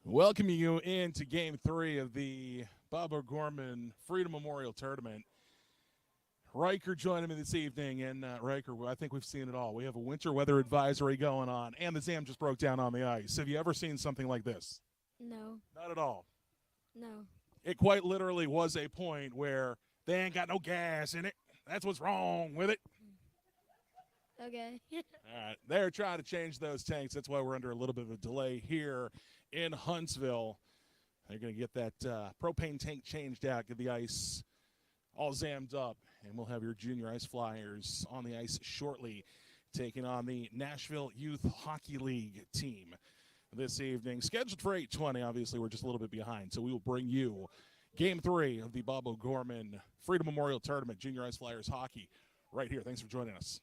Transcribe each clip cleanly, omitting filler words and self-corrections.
Welcoming you into Game 3 of the Bob O'Gorman Freedom Memorial Tournament. Riker joining me this evening, and Riker, I think we've seen it all. We have a winter weather advisory going on, and the Zam just broke down on the ice. Have you ever seen something like this? No. Not at all. No. It quite literally was a point where they ain't got no gas in it. That's what's wrong with it. Okay. All right, they're trying to change those tanks. That's why we're under a little bit of a delay here in Huntsville. They're going to get that propane tank changed out, get the ice all zammed up, and we'll have your junior ice flyers on the ice shortly, taking on the Nashville Youth Hockey League team this evening. Scheduled for 8:20. Obviously, we're just a little bit behind, so we will bring you Game 3 of the Bob O'Gorman Freedom Memorial Tournament, Junior Ice Flyers Hockey, right here. Thanks for joining us.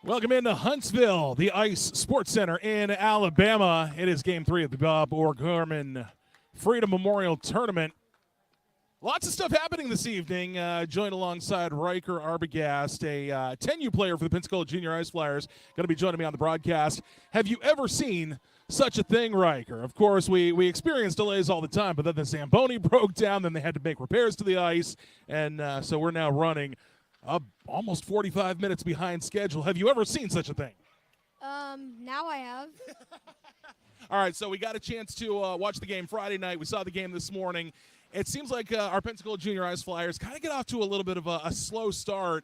Welcome into Huntsville, the Ice Sports Center in Alabama. It is Game 3 of the Bob O'Gorman Freedom Memorial Tournament. Lots of stuff happening this evening. Joined alongside Riker Arbogast, a 10U player for the Pensacola Junior Ice Flyers, going to be joining me on the broadcast. Have you ever seen such a thing, Riker? Of course, we experience delays all the time, but then the Zamboni broke down, then they had to make repairs to the ice, and so we're now running almost 45 minutes behind schedule. Have you ever seen such a thing? Now I have. All right, so we got a chance to watch the game Friday night. We saw the game this morning. It seems like our Pensacola Junior Ice Flyers kind of get off to a little bit of a slow start.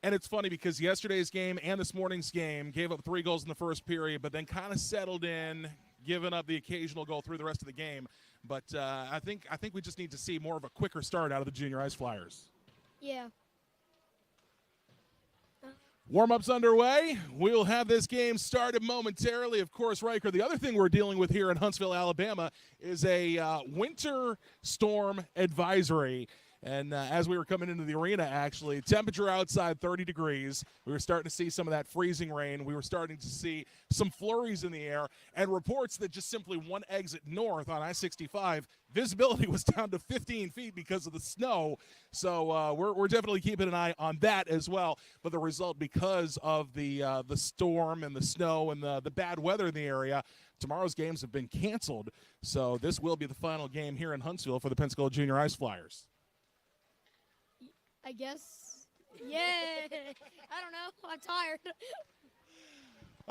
And it's funny because yesterday's game and this morning's game gave up 3 goals in the first period, but then kind of settled in, giving up the occasional goal through the rest of the game. But I think we just need to see more of a quicker start out of the Junior Ice Flyers. Yeah. Warm-ups underway. We'll have this game started momentarily. Of course, Riker, the other thing we're dealing with here in Huntsville, Alabama is a winter storm advisory. And as we were coming into the arena, actually, temperature outside 30 degrees. We were starting to see some of that freezing rain. We were starting to see some flurries in the air and reports that just simply one exit north on I-65, visibility was down to 15 feet because of the snow. So we're definitely keeping an eye on that as well. But the result, because of the storm and the snow and the bad weather in the area, tomorrow's games have been canceled. So this will be the final game here in Huntsville for the Pensacola Junior Ice Flyers. I guess. Yeah. I don't know. I'm tired.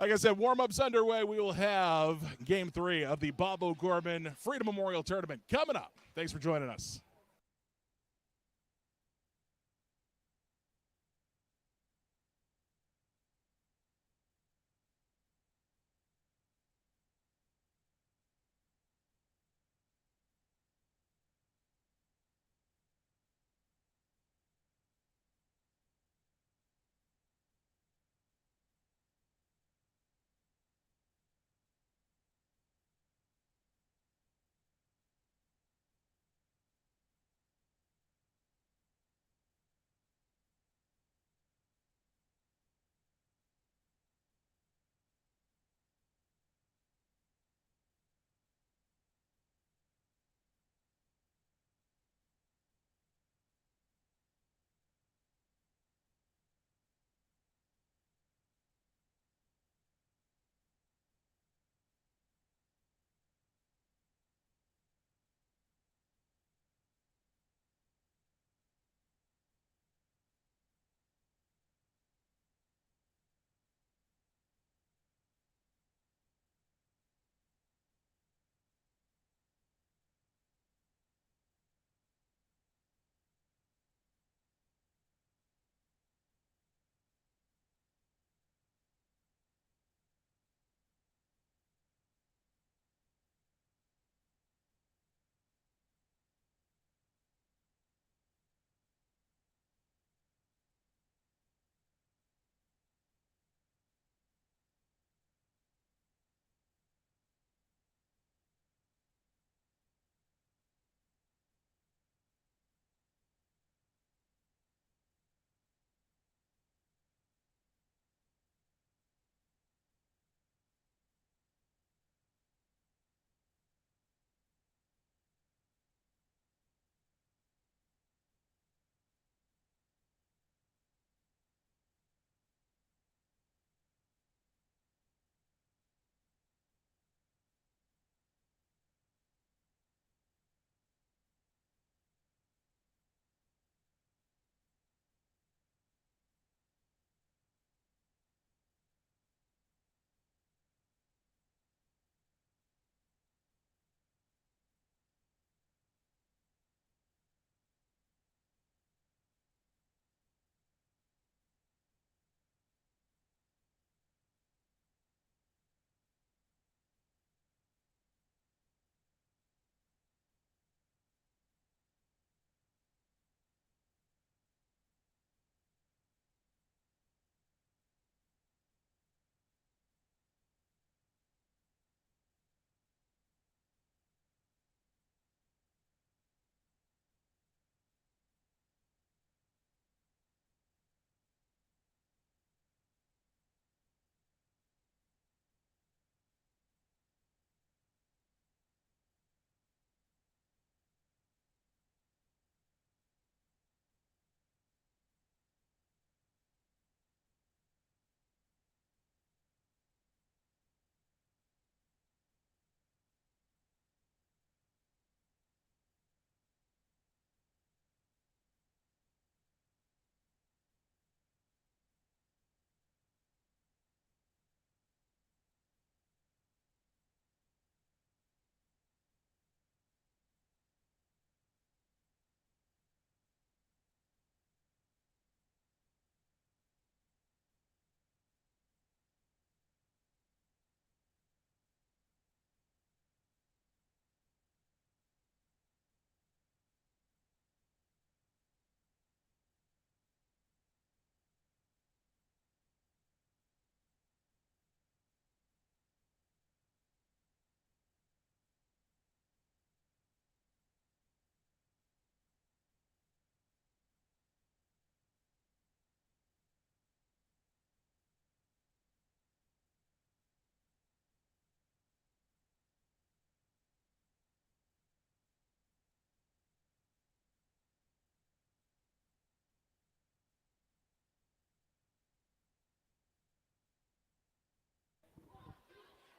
Like I said, warm-ups underway. We will have Game 3 of the Bob O'Gorman Freedom Memorial Tournament coming up. Thanks for joining us.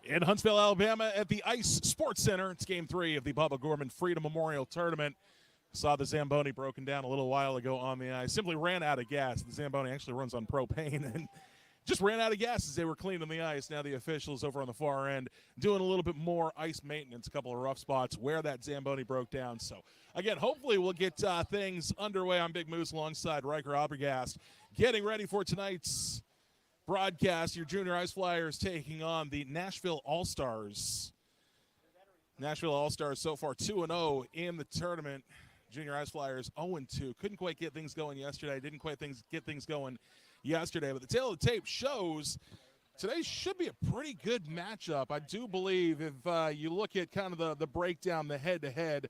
In Huntsville, Alabama at the Ice Sports Center. It's game 3 of the Bubba Gorman Freedom Memorial Tournament. Saw the Zamboni broken down a little while ago on the ice. Simply ran out of gas. The Zamboni actually runs on propane and just ran out of gas as they were cleaning the ice. Now the officials over on the far end doing a little bit more ice maintenance, a couple of rough spots where that Zamboni broke down. So, again, hopefully we'll get things underway. I'm Big Moose alongside Riker Obergast, getting ready for tonight's broadcast. Your junior ice flyers taking on the Nashville All-Stars. Nashville All-Stars so far 2-0 in the tournament. Junior ice flyers 0-2. Couldn't quite get things going yesterday. Didn't quite get things going yesterday. But the tail of the tape shows today should be a pretty good matchup. I do believe if you look at kind of the breakdown, the head-to-head,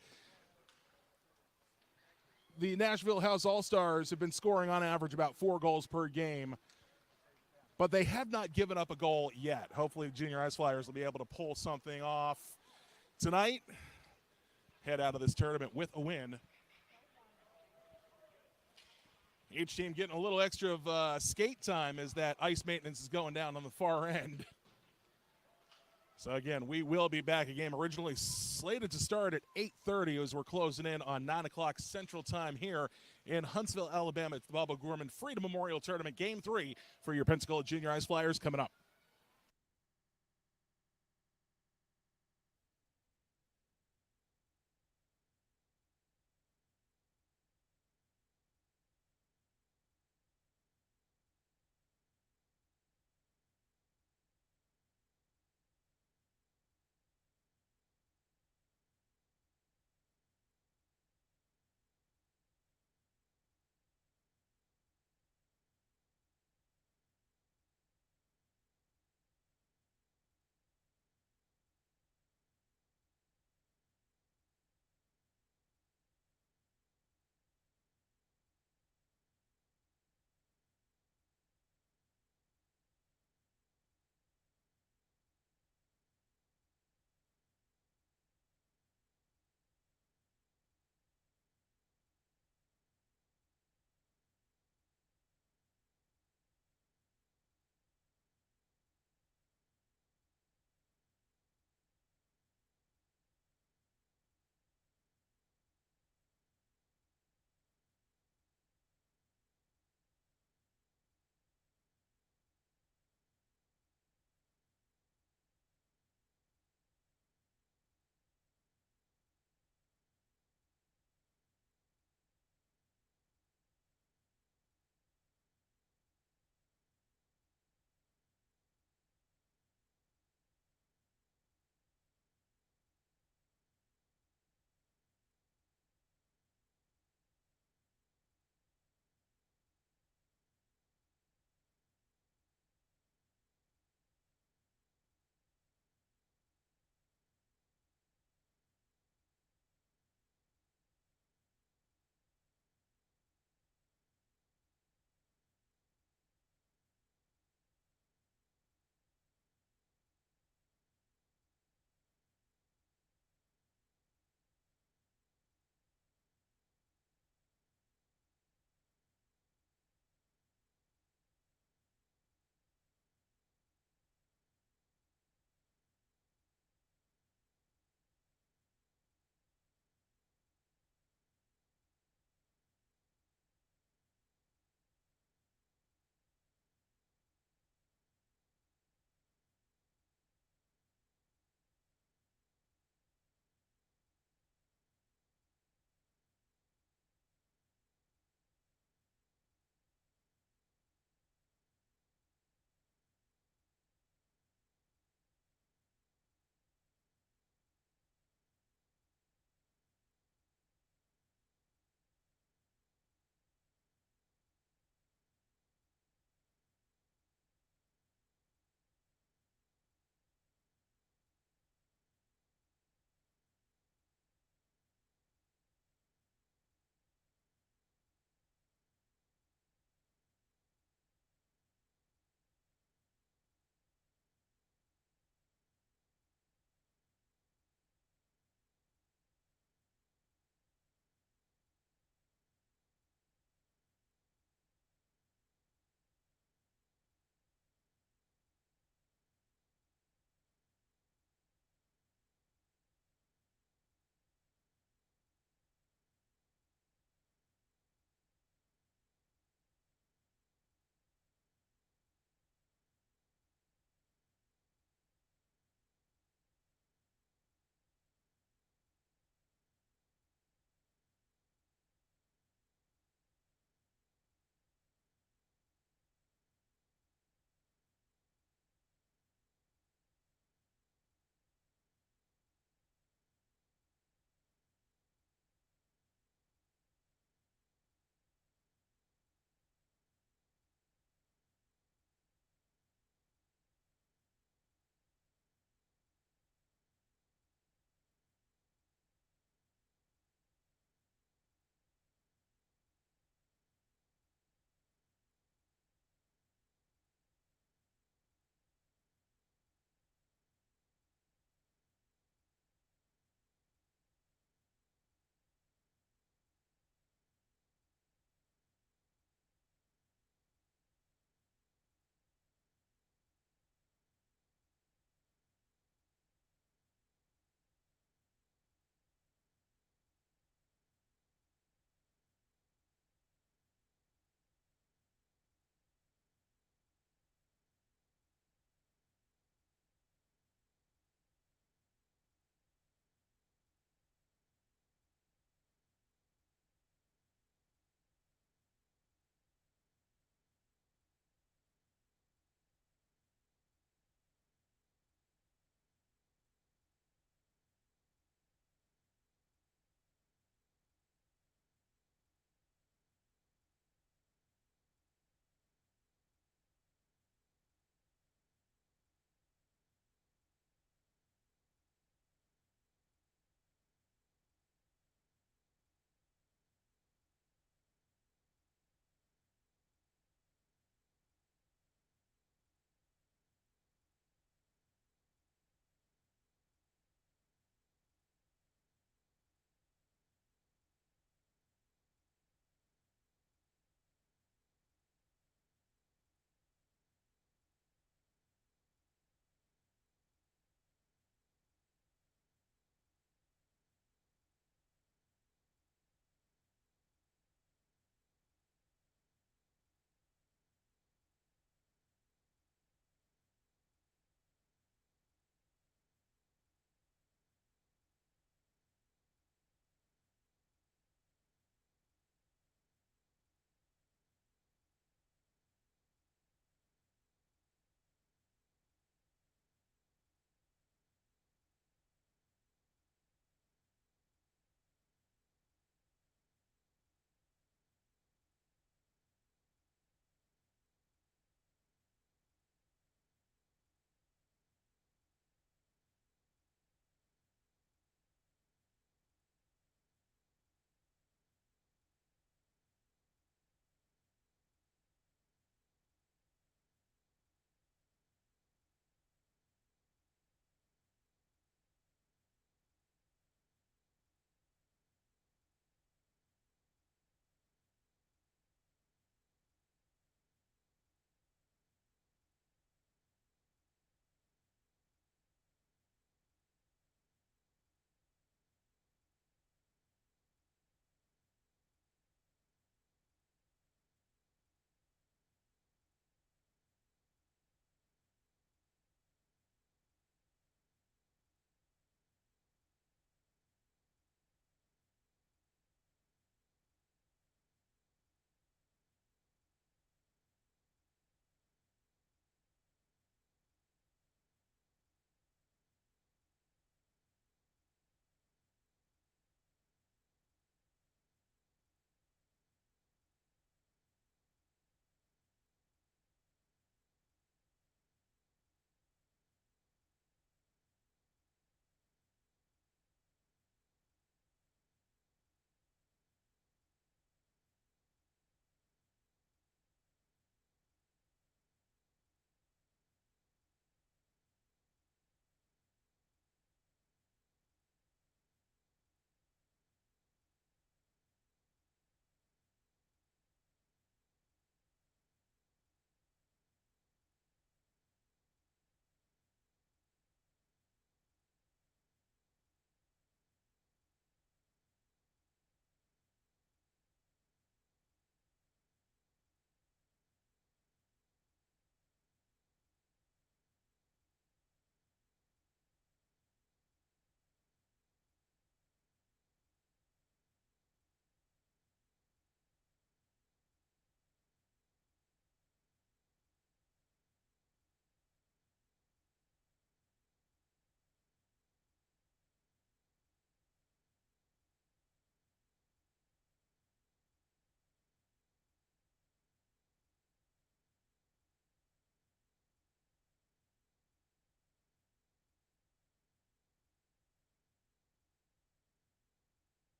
the Nashville House All-Stars have been scoring on average about 4 goals per game. But they have not given up a goal yet. Hopefully the junior ice flyers will be able to pull something off tonight. Head out of this tournament with a win. Each team getting a little extra of skate time as that ice maintenance is going down on the far end. So again, we will be back. A game originally slated to start at 8:30 as we're closing in on 9 o'clock Central Time here in Huntsville, Alabama. It's the Bubba Gorman Freedom Memorial Tournament, Game 3 for your Pensacola Junior Ice Flyers coming up.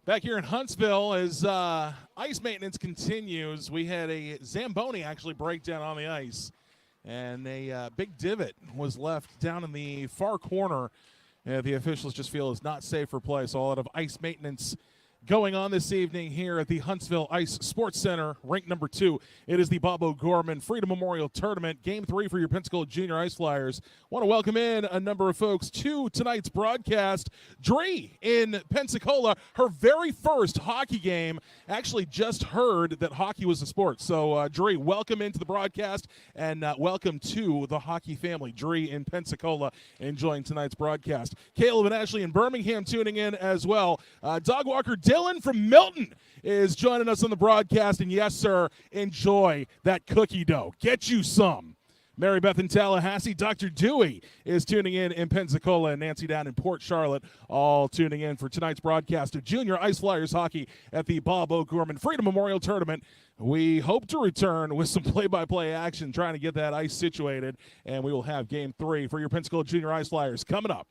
Back here in Huntsville, as ice maintenance continues, we had a Zamboni actually break down on the ice, and a big divot was left down in the far corner. The officials just feel is not safe for play, so a lot of ice maintenance going on this evening here at the Huntsville Ice Sports Center, rink number 2. It is the Bob O'Gorman Freedom Memorial Tournament, Game 3 for your Pensacola Junior Ice Flyers. Want to welcome in a number of folks to tonight's broadcast. Dree in Pensacola, her very first hockey game. Actually just heard that hockey was a sport. So, Dree, welcome into the broadcast, and welcome to the hockey family. Dree in Pensacola enjoying tonight's broadcast. Caleb and Ashley in Birmingham tuning in as well. Dog Walker Dylan from Milton is joining us on the broadcast, and yes, sir, enjoy that cookie dough. Get you some. Mary Beth in Tallahassee, Dr. Dewey is tuning in Pensacola, and Nancy down in Port Charlotte, all tuning in for tonight's broadcast of Junior Ice Flyers hockey at the Bob O'Gorman Freedom Memorial Tournament. We hope to return with some play-by-play action, trying to get that ice situated, and we will have Game 3 for your Pensacola Junior Ice Flyers coming up.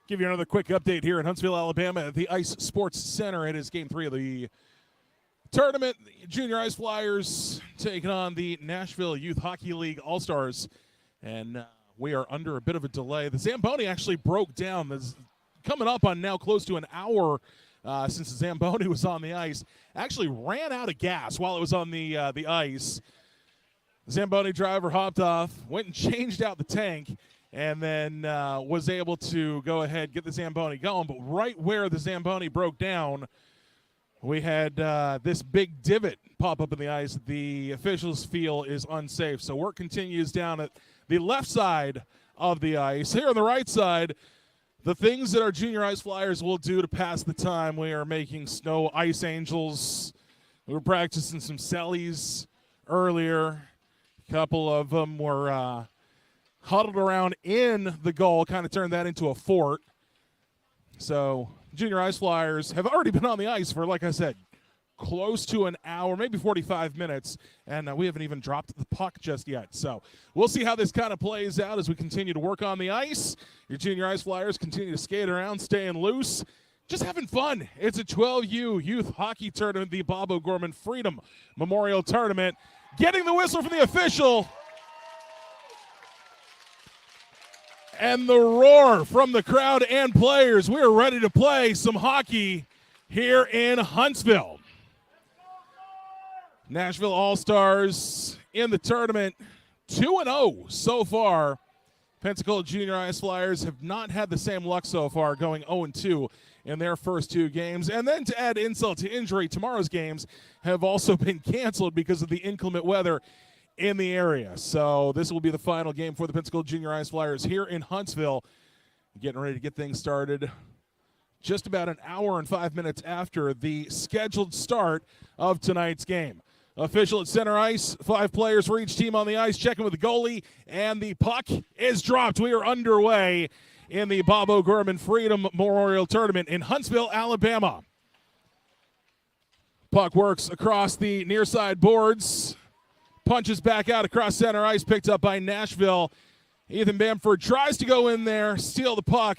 Give you another quick update here in Huntsville, Alabama at the Ice Sports Center. It is Game 3 of the tournament. The Junior Ice Flyers taking on the Nashville Youth Hockey League All-Stars. And we are under a bit of a delay. The Zamboni actually broke down. This coming up on now close to an hour since the Zamboni was on the ice. Actually ran out of gas while it was on the ice. The Zamboni driver hopped off, went and changed out the tank, and then was able to go ahead, get the Zamboni going. But right where the Zamboni broke down, we had this big divot pop up in the ice. The officials feel is unsafe. So work continues down at the left side of the ice. Here on the right side, the things that our Junior Ice Flyers will do to pass the time. We are making snow ice angels. We were practicing some sellies earlier. A couple of them were huddled around in the goal, kind of turned that into a fort. So Junior Ice Flyers have already been on the ice for, like I said, close to an hour, maybe 45 minutes, and we haven't even dropped the puck just yet. So we'll see how this kind of plays out as we continue to work on the ice. Your Junior Ice Flyers continue to skate around, staying loose, just having fun. It's a 12U youth hockey tournament, the Bob O'Gorman Freedom Memorial Tournament. Getting the whistle from the official. And the roar from the crowd and players. We are ready to play some hockey here in Huntsville. Nashville All-Stars in the tournament, 2-0 so far. Pensacola Junior Ice Flyers have not had the same luck so far, going 0-2 in their first two games. And then to add insult to injury, tomorrow's games have also been canceled because of the inclement weather in the area. So this will be the final game for the Pensacola Junior Ice Flyers here in Huntsville. Getting ready to get things started just about an hour and 5 minutes after the scheduled start of tonight's game. Official at center ice, 5 players for each team on the ice, checking with the goalie, and the puck is dropped. We are underway in the Bob O'Gorman Freedom Memorial Tournament in Huntsville, Alabama. Puck works across the near side boards. Punches back out across center ice, picked up by Nashville. Ethan Bamford tries to go in there, steal the puck.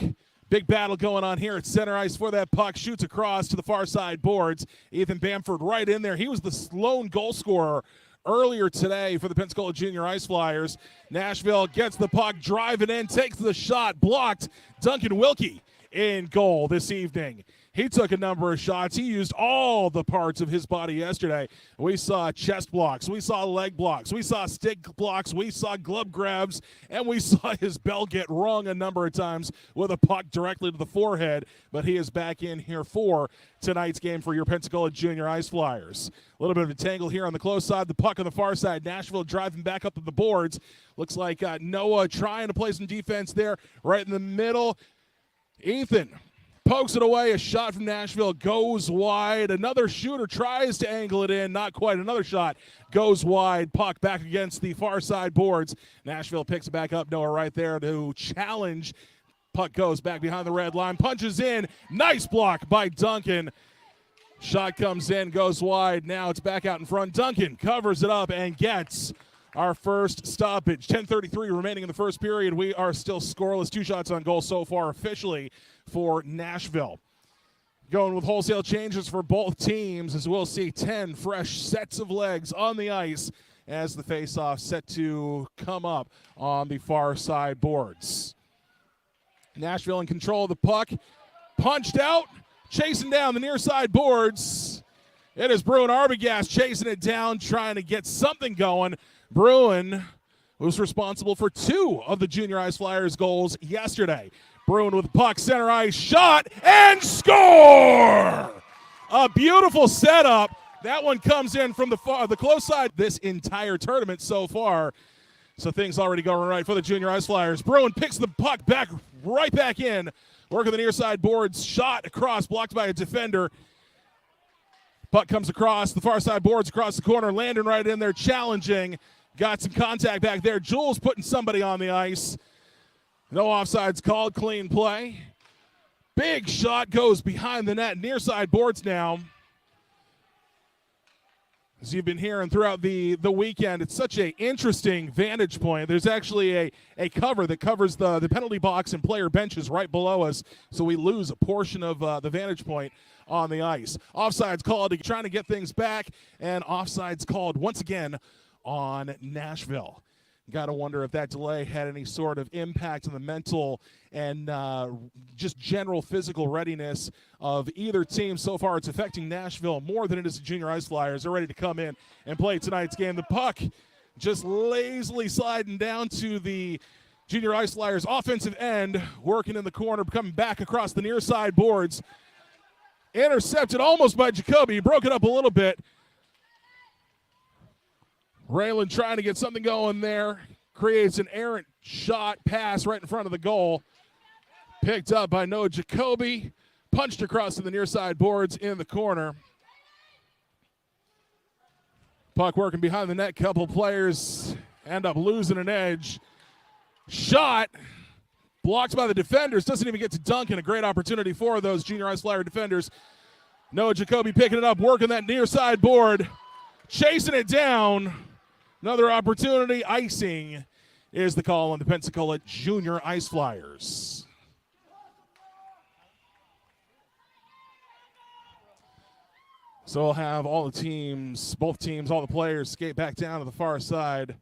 Big battle going on here at center ice for that puck. Shoots across to the far side boards. Ethan Bamford right in there. He was the lone goal scorer earlier today for the Pensacola Junior Ice Flyers. Nashville gets the puck, driving in, takes the shot, blocked. Duncan Wilkie in goal this evening. He took a number of shots. He used all the parts of his body yesterday. We saw chest blocks. We saw leg blocks. We saw stick blocks. We saw glove grabs. And we saw his bell get rung a number of times with a puck directly to the forehead. But he is back in here for tonight's game for your Pensacola Junior Ice Flyers. A little bit of a tangle here on the close side. The puck on the far side. Nashville driving back up to the boards. Looks like Noah trying to play some defense there right in the middle. Ethan pokes it away. A shot from Nashville goes wide. Another shooter tries to angle it in. Not quite. Another shot goes wide. Puck back against the far side boards. Nashville picks it back up. Noah right there to challenge. Puck goes back behind the red line. Punches in. Nice block by Duncan. Shot comes in, goes wide. Now it's back out in front. Duncan covers it up and gets our first stoppage. 10:33 remaining in the first period. We are still scoreless. 2 shots on goal so far officially for Nashville. Going with wholesale changes for both teams, as we'll see 10 fresh sets of legs on the ice as the face-off set to come up on the far side boards. Nashville in control of the puck. Punched out, chasing down the near side boards. It is Bruin Arbogast chasing it down, trying to get something going. Bruin was responsible for 2 of the Junior Ice Flyers goals yesterday. Bruin with the puck, center ice, shot, and score! A beautiful setup. That one comes in from the close side this entire tournament so far. So things already going right for the Junior Ice Flyers. Bruin picks the puck right back in. Working the near side boards, shot across, blocked by a defender. Puck comes across the far side boards, across the corner. Landon right in there challenging. Got some contact back there. Jules putting somebody on the ice. No offsides called, clean play. Big shot goes behind the net, near side boards now. As you've been hearing throughout the weekend, it's such an interesting vantage point. There's actually a cover that covers the penalty box and player benches right below us, so we lose a portion of the vantage point on the ice. Offsides called, trying to get things back, and offsides called once again on Nashville. Got to wonder if that delay had any sort of impact on the mental and just general physical readiness of either team. So far, it's affecting Nashville more than it is the Junior Ice Flyers. They're ready to come in and play tonight's game. The puck just lazily sliding down to the Junior Ice Flyers offensive end, working in the corner, coming back across the near side boards. Intercepted almost by Jacoby. Broke it up a little bit. Raylan trying to get something going there. Creates an errant shot pass right in front of the goal. Picked up by Noah Jacoby. Punched across to the near side boards in the corner. Puck working behind the net. Couple players end up losing an edge. Shot. Blocked by the defenders. Doesn't even get to dunk, and a great opportunity for those Junior Ice Flyer defenders. Noah Jacoby picking it up, working that near side board. Chasing it down. Another opportunity. Icing is the call on the Pensacola Junior Ice Flyers. So we'll have all the teams, both teams, all the players skate back down to the far side.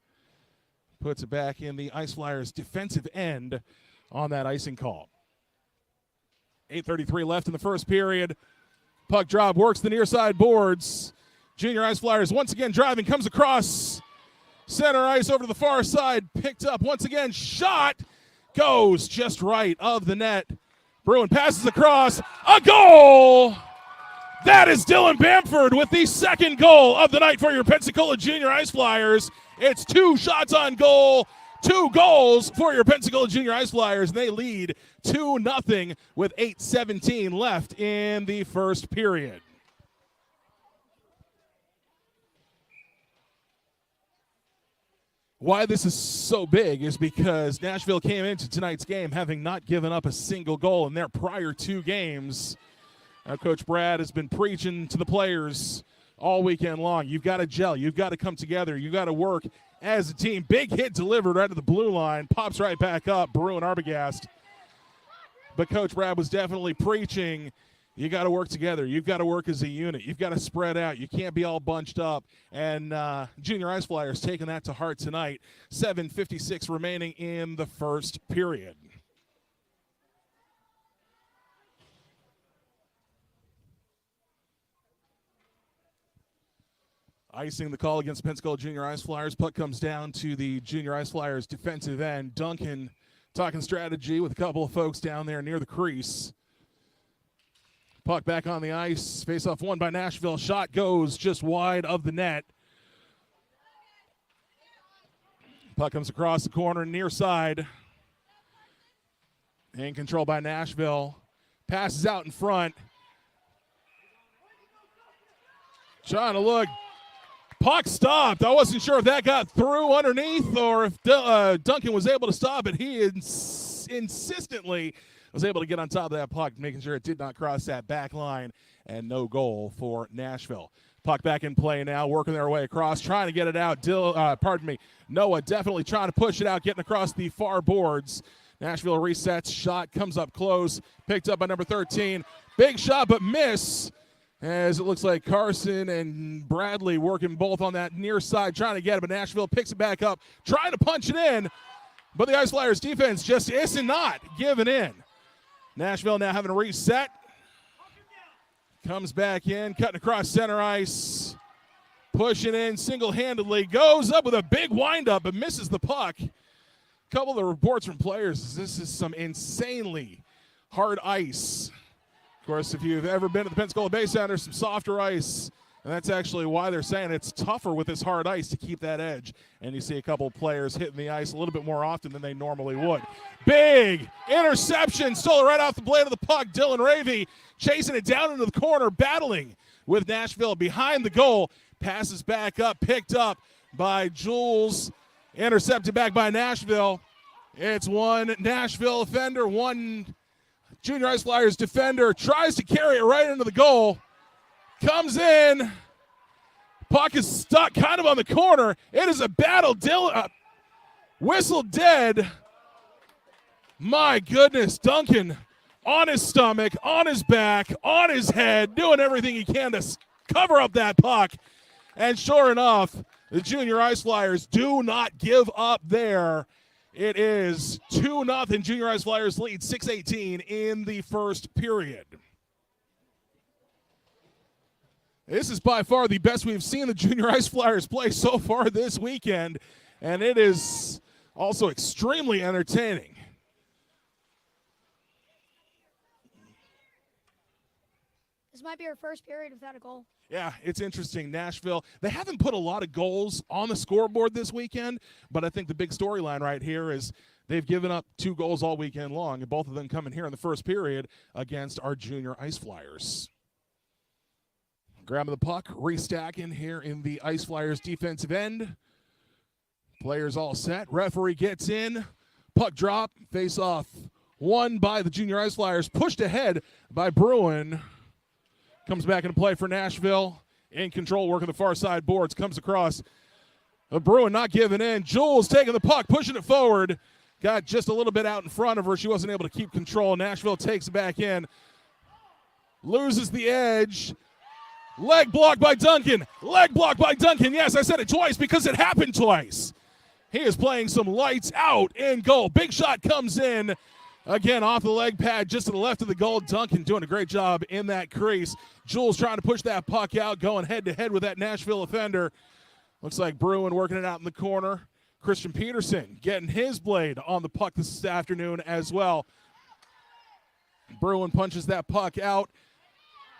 Puts it back in the Ice Flyers' defensive end on that icing call. 8:33 left in the first period. Puck drop, works the near side boards. Junior Ice Flyers once again driving, comes across center ice over to the far side, picked up once again, shot, goes just right of the net. Bruin passes across, a goal! That is Dylan Bamford with the second goal of the night for your Pensacola Junior Ice Flyers. It's 2 shots on goal, 2 goals for your Pensacola Junior Ice Flyers, and they lead 2-0 with 8:17 left in the first period. Why this is so big is because Nashville came into tonight's game having not given up a single goal in their prior 2 games. Coach Brad has been preaching to the players all weekend long. You've got to gel. You've got to come together. You've got to work as a team. Big hit delivered right to the blue line. Pops right back up. Bruin Arbogast. But Coach Brad was definitely preaching, you got to work together. You've got to work as a unit. You've got to spread out. You can't be all bunched up. And Junior Ice Flyers taking that to heart tonight. 7:56 remaining in the first period. Icing the call against Pensacola Junior Ice Flyers. Puck comes down to the Junior Ice Flyers defensive end. Duncan talking strategy with a couple of folks down there near the crease. Puck back on the ice. Face-off won by Nashville. Shot goes just wide of the net. Puck comes across the corner near side. In control by Nashville. Passes out in front. Trying to look. Puck stopped. I wasn't sure if that got through underneath or if Duncan was able to stop it. He insistently was able to get on top of that puck, making sure it did not cross that back line, and no goal for Nashville. Puck back in play now, working their way across, trying to get it out. Noah definitely trying to push it out, getting across the far boards. Nashville resets, shot comes up close, picked up by number 13. Big shot, but miss, as it looks like Carson and Bradley working both on that near side, trying to get it, but Nashville picks it back up, trying to punch it in, but the Ice Flyers defense just is not giving in. Nashville now having a reset. Comes back in, cutting across center ice. Pushing in single-handedly. Goes up with a big windup, but misses the puck. A couple of the reports from players, this is some insanely hard ice. Of course, if you've ever been to the Pensacola Bay Center, some softer ice. And that's actually why they're saying it's tougher with this hard ice to keep that edge. And you see a couple of players hitting the ice a little bit more often than they normally would. Big interception, stole it right off the blade of the puck. Dylan Ravey chasing it down into the corner, battling with Nashville behind the goal. Passes back up, picked up by Jules. Intercepted back by Nashville. It's one Nashville offender, one Junior Ice Flyers defender. Tries to carry it right into the goal. Comes in, Puck is stuck kind of on the corner. It is a battle. Whistle dead. My goodness, Duncan on his stomach, on his back, on his head, doing everything he can to cover up that puck. And sure enough, the Junior Ice Flyers do not give up there. It is 2-0. Junior Ice Flyers lead 6:18 in the first period. This is by far the best we've seen the Junior Ice Flyers play so far this weekend, and it is also extremely entertaining. This might be our first period without a goal. Yeah, it's interesting. Nashville, they haven't put a lot of goals on the scoreboard this weekend, but I think the big storyline right here is they've given up 2 goals all weekend long, and both of them coming here in the first period against our Junior Ice Flyers. Grabbing the puck, restacking here in the Ice Flyers defensive end. Players all set. Referee gets in. Puck drop. Face off. Won by the Junior Ice Flyers. Pushed ahead by Bruin. Comes back into play for Nashville. In control, working the far side boards. Comes across. Bruin not giving in. Jules taking the puck, pushing it forward. Got just a little bit out in front of her. She wasn't able to keep control. Nashville takes it back in. Loses the edge. Leg block by Duncan. Leg block by Duncan. Yes, I said it twice because it happened twice. He is playing some lights out in goal. Big shot comes in. Again, off the leg pad, just to the left of the goal. Duncan doing a great job in that crease. Jules trying to push that puck out, going head-to-head with that Nashville offender. Looks like Bruin working it out in the corner. Christian Peterson getting his blade on the puck this afternoon as well. Bruin punches that puck out.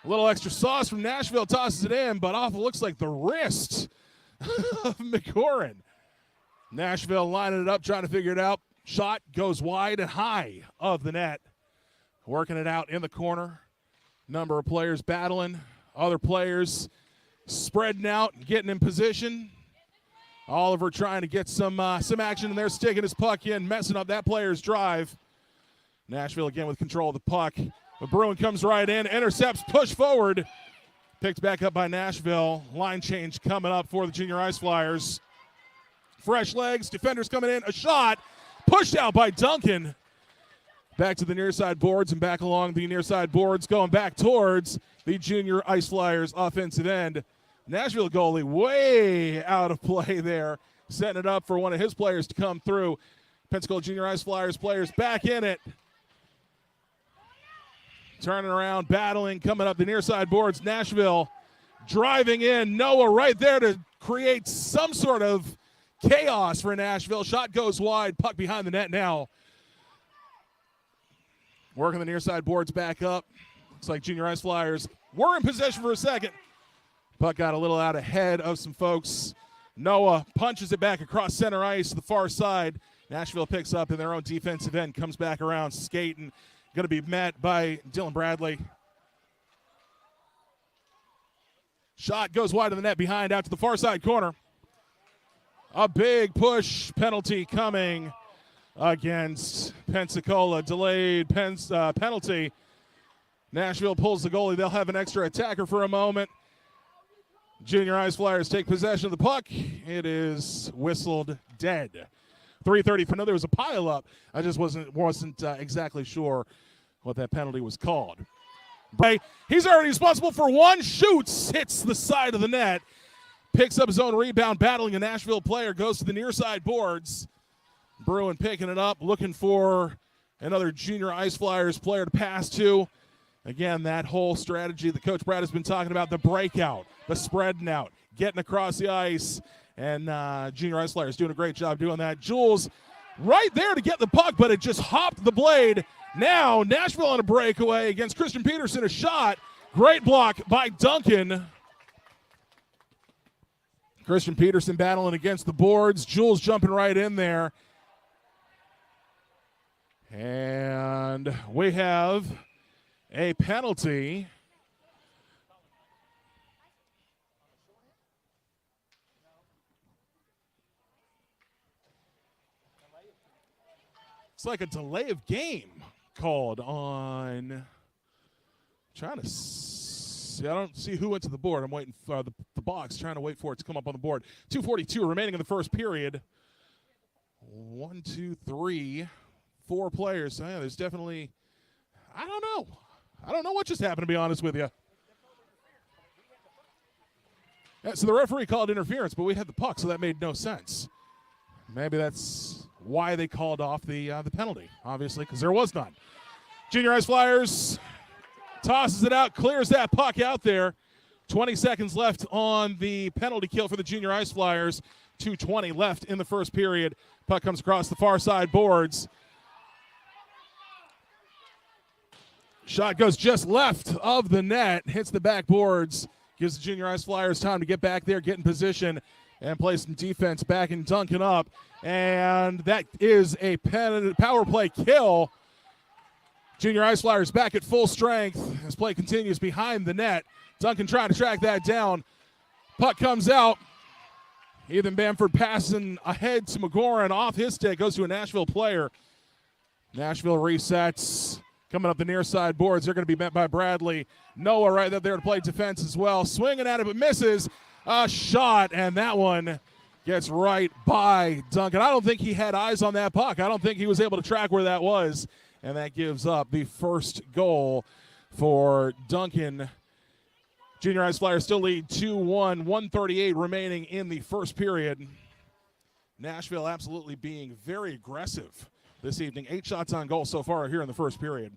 A little extra sauce from Nashville, tosses it in, but off it looks like the wrist of McCorin. Nashville lining it up, trying to figure it out. Shot goes wide and high of the net. Working it out in the corner. Number of players battling. Other players spreading out, getting in position. Oliver trying to get some action in there, sticking his puck in, messing up that player's drive. Nashville again with control of the puck. But Bruin comes right in, intercepts, push forward. Picked back up by Nashville. Line change coming up for the Junior Ice Flyers. Fresh legs, defenders coming in, a shot. Pushed out by Duncan. Back to the near side boards and back along the near side boards, going back towards the Junior Ice Flyers offensive end. Nashville goalie way out of play there, setting it up for one of his players to come through. Pensacola Junior Ice Flyers players back in it. Turning around, battling, coming up the near side boards. Nashville driving in. Noah right there to create some sort of chaos for Nashville. Shot goes wide. Puck behind the net now. Working the near side boards back up. Looks like Junior Ice Flyers were in possession for a second. Puck got a little out ahead of some folks. Noah punches it back across center ice to the far side. Nashville picks up in their own defensive end. Comes back around, skating. Going to be met by Dylan Bradley. Shot goes wide of the net behind out to the far side corner. A big push penalty coming against Pensacola. Delayed penalty. Nashville pulls the goalie. They'll have an extra attacker for a moment. Junior Ice Flyers take possession of the puck. It is whistled dead. 3:30 for no. There was a pileup. I just wasn't exactly sure what that penalty was called. He's already responsible for one. Shoots, hits the side of the net. Picks up his own rebound, battling a Nashville player, goes to the near side boards. Bruin picking it up, looking for another Junior Ice Flyers player to pass to. Again, that whole strategy that Coach Brad has been talking about, the breakout, the spreading out, getting across the ice, and Junior Ice Flyers doing a great job doing that. Jules right there to get the puck, but it just hopped the blade. Now Nashville on a breakaway against Christian Peterson, a shot. Great block by Duncan. Christian Peterson battling against the boards. Jules jumping right in there. And we have a penalty. It's like a delay of game called on. Trying to See, I don't see who went to the board. I'm waiting for the box, trying to wait for it to come up on the board. 2:42 remaining in the first period. 1, 2, 3, 4 players. So, yeah, there's definitely, I don't know. I don't know what just happened, to be honest with you. Yeah, so the referee called interference, but we had the puck, so that made no sense. Maybe that's why they called off the penalty, obviously, because there was none. Junior Ice Flyers tosses it out, clears that puck out there. 20 seconds left on the penalty kill for the Junior Ice Flyers. 2:20 left in the first period. Puck comes across the far side boards. Shot goes just left of the net, hits the backboards, gives the Junior Ice Flyers time to get back there, get in position, and play some defense back and Duncan up. And that is a power play kill. Junior Ice Flyers back at full strength as play continues behind the net. Duncan trying to track that down. Puck comes out. Ethan Bamford passing ahead to McGoran off his stick, goes to a Nashville player. Nashville resets. Coming up the near side boards, they're going to be met by Bradley. Noah right there to play defense as well. Swinging at it, but misses a shot, and that one gets right by Duncan. I don't think he had eyes on that puck. I don't think he was able to track where that was, and that gives up the first goal for Duncan. Junior Ice Flyers still lead 2-1, 1:38 remaining in the first period. Nashville absolutely being very aggressive this evening. 8 shots on goal so far here in the first period.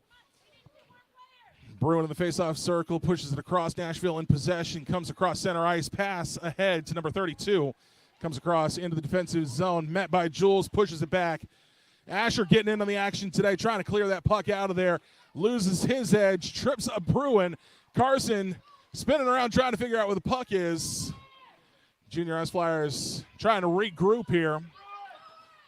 Bruin in the faceoff circle, pushes it across. Nashville in possession, comes across center ice, pass ahead to number 32. Comes across into the defensive zone, met by Jules, pushes it back. Asher getting in on the action today, trying to clear that puck out of there. Loses his edge, trips up Bruin. Carson spinning around trying to figure out where the puck is. Junior Ice Flyers trying to regroup here.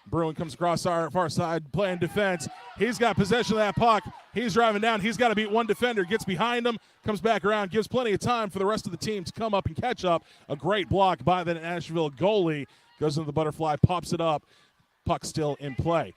Bruin comes across our far side, playing defense. He's got possession of that puck. He's driving down. He's got to beat one defender. Gets behind him, comes back around, gives plenty of time for the rest of the team to come up and catch up. A great block by the Nashville goalie. Goes into the butterfly, pops it up. Puck still in play.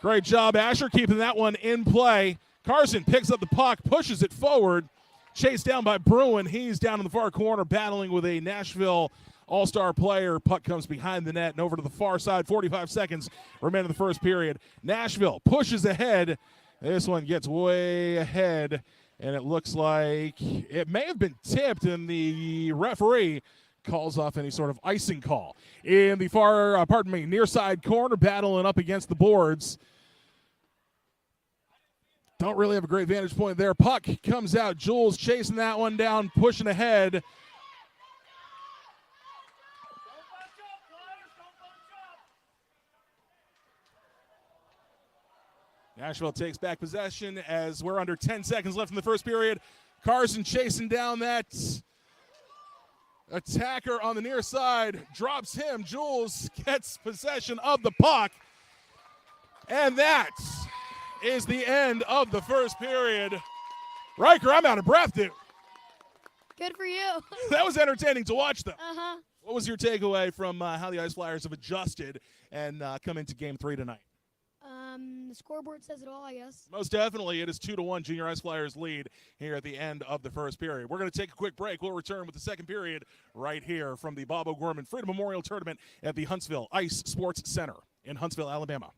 Great job, Asher, keeping that one in play. Carson picks up the puck, pushes it forward. Chased down by Bruin. He's down in the far corner battling with a Nashville all-star player. Puck comes behind the net and over to the far side. 45 seconds remain in the first period. Nashville pushes ahead. This one gets way ahead, and it looks like it may have been tipped, and the referee calls off any sort of icing call. In the far, near side corner, battling up against the boards. Don't really have a great vantage point there. Puck comes out. Jules chasing that one down, pushing ahead. Nashville takes back possession as we're under 10 seconds left in the first period. Carson chasing down that attacker on the near side, drops him. Jules gets possession of the puck. And that is the end of the first period. Riker, I'm out of breath, dude. Good for you. That was entertaining to watch, though. Uh-huh. What was your takeaway from how the Ice Flyers have adjusted and come into Game 3 tonight? The scoreboard says it all, I guess. Most definitely, it is 2-1 Junior Ice Flyers lead here at the end of the first period. We're going to take a quick break. We'll return with the second period right here from the Bob O'Gorman Freedom Memorial Tournament at the Huntsville Ice Sports Center in Huntsville, Alabama.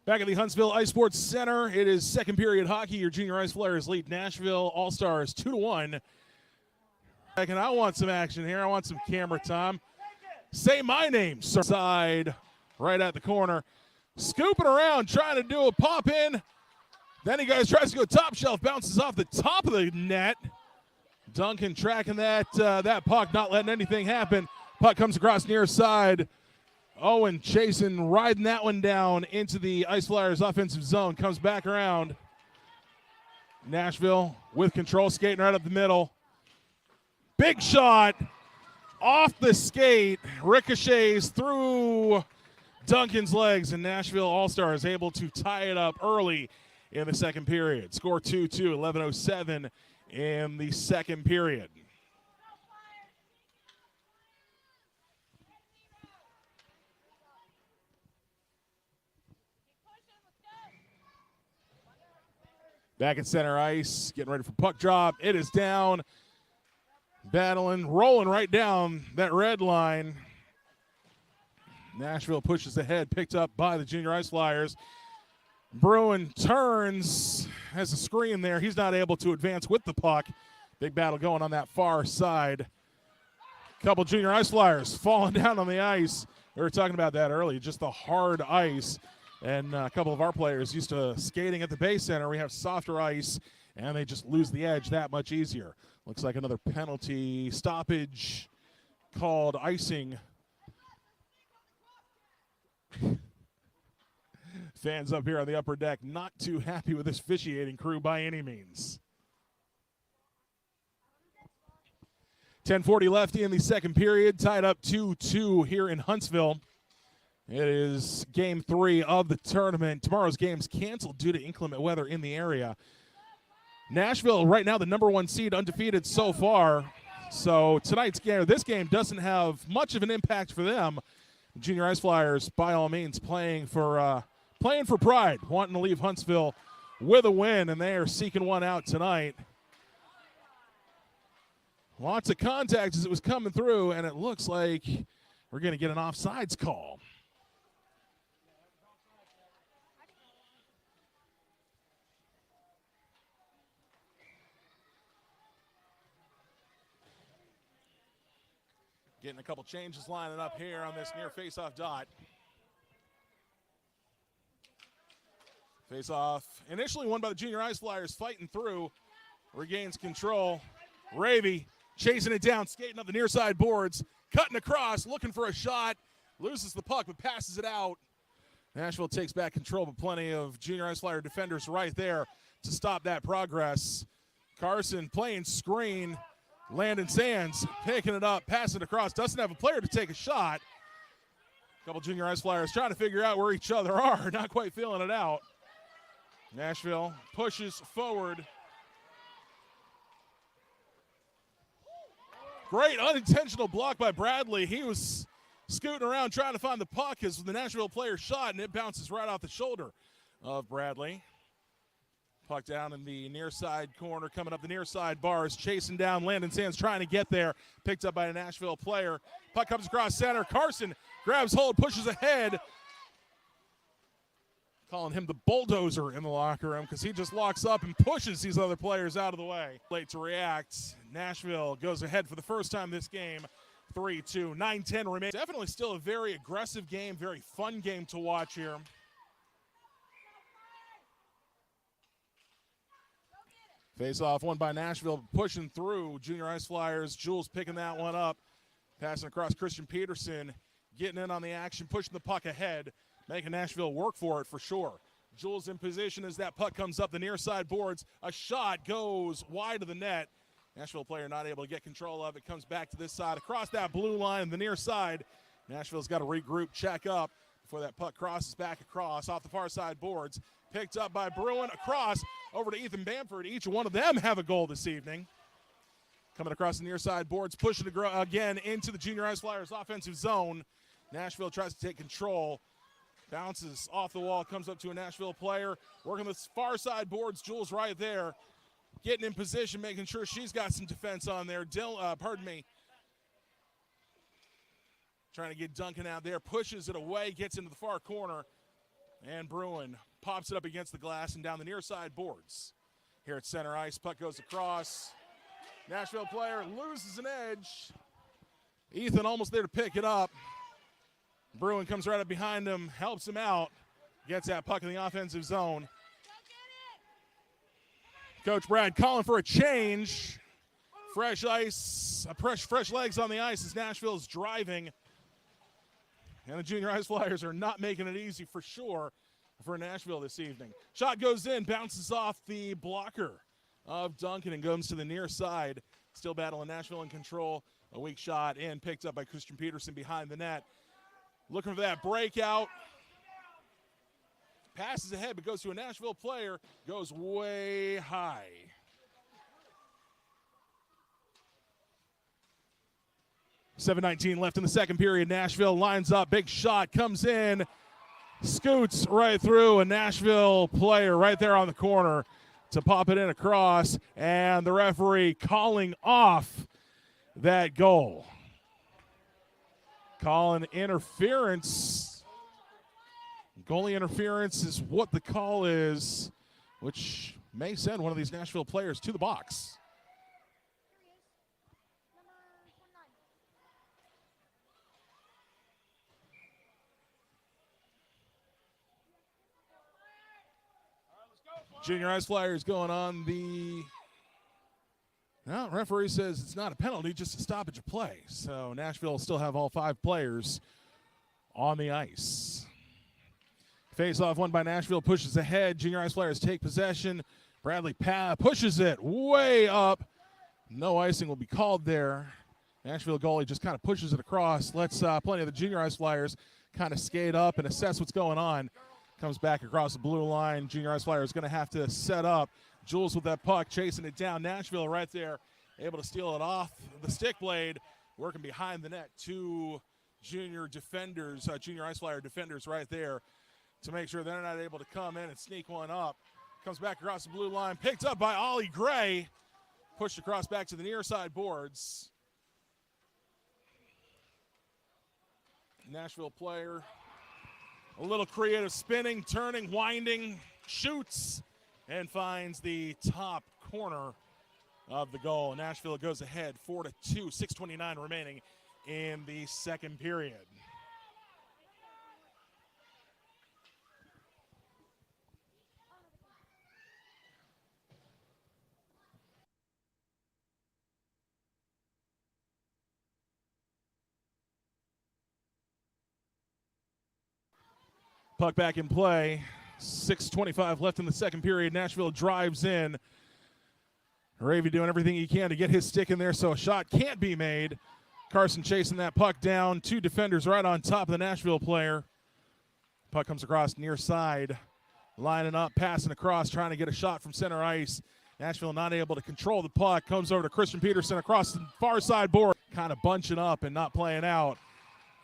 Back at the Huntsville Ice Sports Center, it is second period hockey. Your junior ice flyers lead Nashville All-Stars 2-1. And I want some action here. I want some camera time. Say my name, sir. Side, right at the corner. Scooping around, trying to do a pop-in. Then he tries to go top shelf, bounces off the top of the net. Duncan tracking that puck, not letting anything happen. Puck comes across near side. Owen chasing, riding that one down into the Ice Flyers offensive zone. Comes back around. Nashville with control, skating right up the middle. Big shot off the skate. Ricochets through Duncan's legs, and Nashville All-Stars able to tie it up early in the second period. Score 2-2, 11:07 in the second period. Back at center ice, getting ready for puck drop. It is down, battling, rolling right down that red line. Nashville pushes ahead, picked up by the junior ice flyers. Bruin turns, has a screen there. He's not able to advance with the puck. Big battle going on that far side. Couple junior ice flyers falling down on the ice. We were talking about that earlier, just the hard ice. And a couple of our players used to skating at the Bay Center. We have softer ice, and they just lose the edge that much easier. Looks like another penalty stoppage called icing. Fans up here on the upper deck not too happy with this officiating crew by any means. 10:40 left in the second period, tied up 2-2 here in Huntsville. It is game 3 of the tournament. Tomorrow's game's canceled due to inclement weather in the area. Nashville right now the number 1 seed, undefeated so far. So tonight's game, this game doesn't have much of an impact for them. The junior ice flyers, by all means, playing for pride, wanting to leave Huntsville with a win, and they are seeking one out tonight. Lots of contact as it was coming through, and it looks like we're going to get an offsides call. Getting a couple changes lining up here on this near face-off dot. Face-off initially won by the junior ice flyers, fighting through, regains control. Ravy chasing it down, skating up the near side boards, cutting across, looking for a shot, loses the puck but passes it out. Nashville takes back control, but plenty of junior ice flyer defenders right there to stop that progress. Carson playing screen. Landon Sands picking it up, passing it across, doesn't have a player to take a shot. A couple junior ice flyers trying to figure out where each other are, not quite feeling it out. Nashville pushes forward. Great unintentional block by Bradley. He was scooting around trying to find the puck as the Nashville player shot, and it bounces right off the shoulder of Bradley. Puck down in the near side corner, coming up the near side bars, chasing down Landon Sands, trying to get there. Picked up by a Nashville player. Puck comes across center. Carson grabs hold, pushes ahead. Calling him the bulldozer in the locker room because he just locks up and pushes these other players out of the way. Late to react. Nashville goes ahead for the first time this game. 3-2, 9:10 remains. Definitely still a very aggressive game, very fun game to watch here. Face-off won by Nashville, pushing through junior ice flyers. Jules picking that one up, passing across Christian Peterson, getting in on the action, pushing the puck ahead, making Nashville work for it for sure. Jules in position as that puck comes up the near side boards. A shot goes wide of the net. Nashville player not able to get control of it. Comes back to this side, across that blue line, the near side. Nashville's got to regroup, check up before that puck crosses back across off the far side boards. Picked up by Bruin, across over to Ethan Bamford. Each one of them have a goal this evening. Coming across the near side boards, pushing to again into the junior ice flyers offensive zone. Nashville tries to take control. Bounces off the wall, comes up to a Nashville player. Working the far side boards, Jules right there. Getting in position, making sure she's got some defense on there. Trying to get Duncan out there, pushes it away, gets into the far corner. And Bruin pops it up against the glass and down the near side boards. Here at center ice, puck goes across. Nashville player loses an edge. Ethan almost there to pick it up. Bruin comes right up behind him, helps him out, gets that puck in the offensive zone. Coach Brad calling for a change. Fresh ice, fresh legs on the ice as Nashville's driving. And the Junior Ice Flyers are not making it easy for sure for Nashville this evening. Shot goes in, bounces off the blocker of Duncan and goes to the near side. Still battling Nashville in control. A weak shot in, picked up by Christian Peterson behind the net. Looking for that breakout. Passes ahead, but goes to a Nashville player. Goes way high. .7:19 left in the second period. Nashville lines up. Big shot comes in. Scoots right through a Nashville player right there on the corner to pop it in across. And the referee calling off that goal. Calling interference. Goalie interference is what the call is, which may send one of these Nashville players to the box. Junior Ice Flyers going on the... Now, referee says it's not a penalty, just a stoppage of play. So Nashville will still have all 5 players on the ice. Face-off won by Nashville, pushes ahead. Junior Ice Flyers take possession. Bradley pushes it way up. No icing will be called there. Nashville goalie just kind of pushes it across. Lets plenty of the Junior Ice Flyers kind of skate up and assess what's going on. Comes back across the blue line. Junior Ice Flyers going to have to set up. Jules with that puck, chasing it down. Nashville right there, able to steal it off the stick blade, working behind the net. 2 junior defenders, Junior Ice Flyer defenders right there to make sure they're not able to come in and sneak one up. Comes back across the blue line, picked up by Ollie Gray, pushed across back to the near side boards. Nashville player, a little creative spinning, turning, winding, shoots, and finds the top corner of the goal. Nashville goes ahead 4-2, 6:29 remaining in the second period. Puck back in play. 6:25 left in the second period. Nashville drives in. Ravy doing everything he can to get his stick in there so a shot can't be made. Carson chasing that puck down. 2 defenders right on top of the Nashville player. Puck comes across near side. Lining up, passing across, trying to get a shot from center ice. Nashville not able to control the puck. Comes over to Christian Peterson across the far side board. Kind of bunching up and not playing out.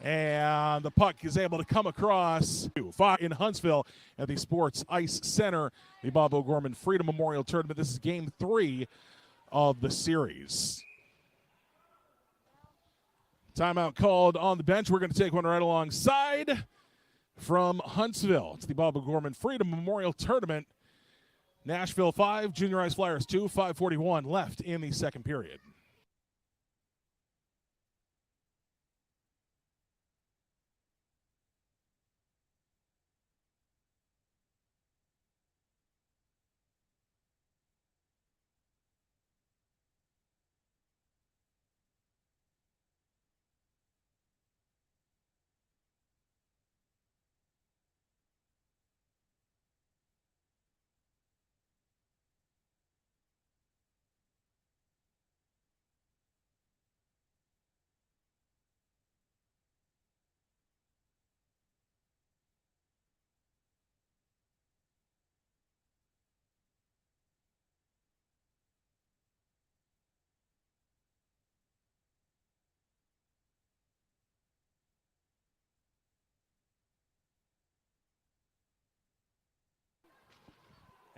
And the puck is able to come across in Huntsville at the Sports Ice Center, the Bob O'Gorman Freedom Memorial Tournament. This is game 3 of the series. Timeout called on the bench. We're going to take one right alongside from Huntsville. It's the Bob O'Gorman Freedom Memorial Tournament. Nashville 5, Junior Ice Flyers 2, 5:41 left in the second period.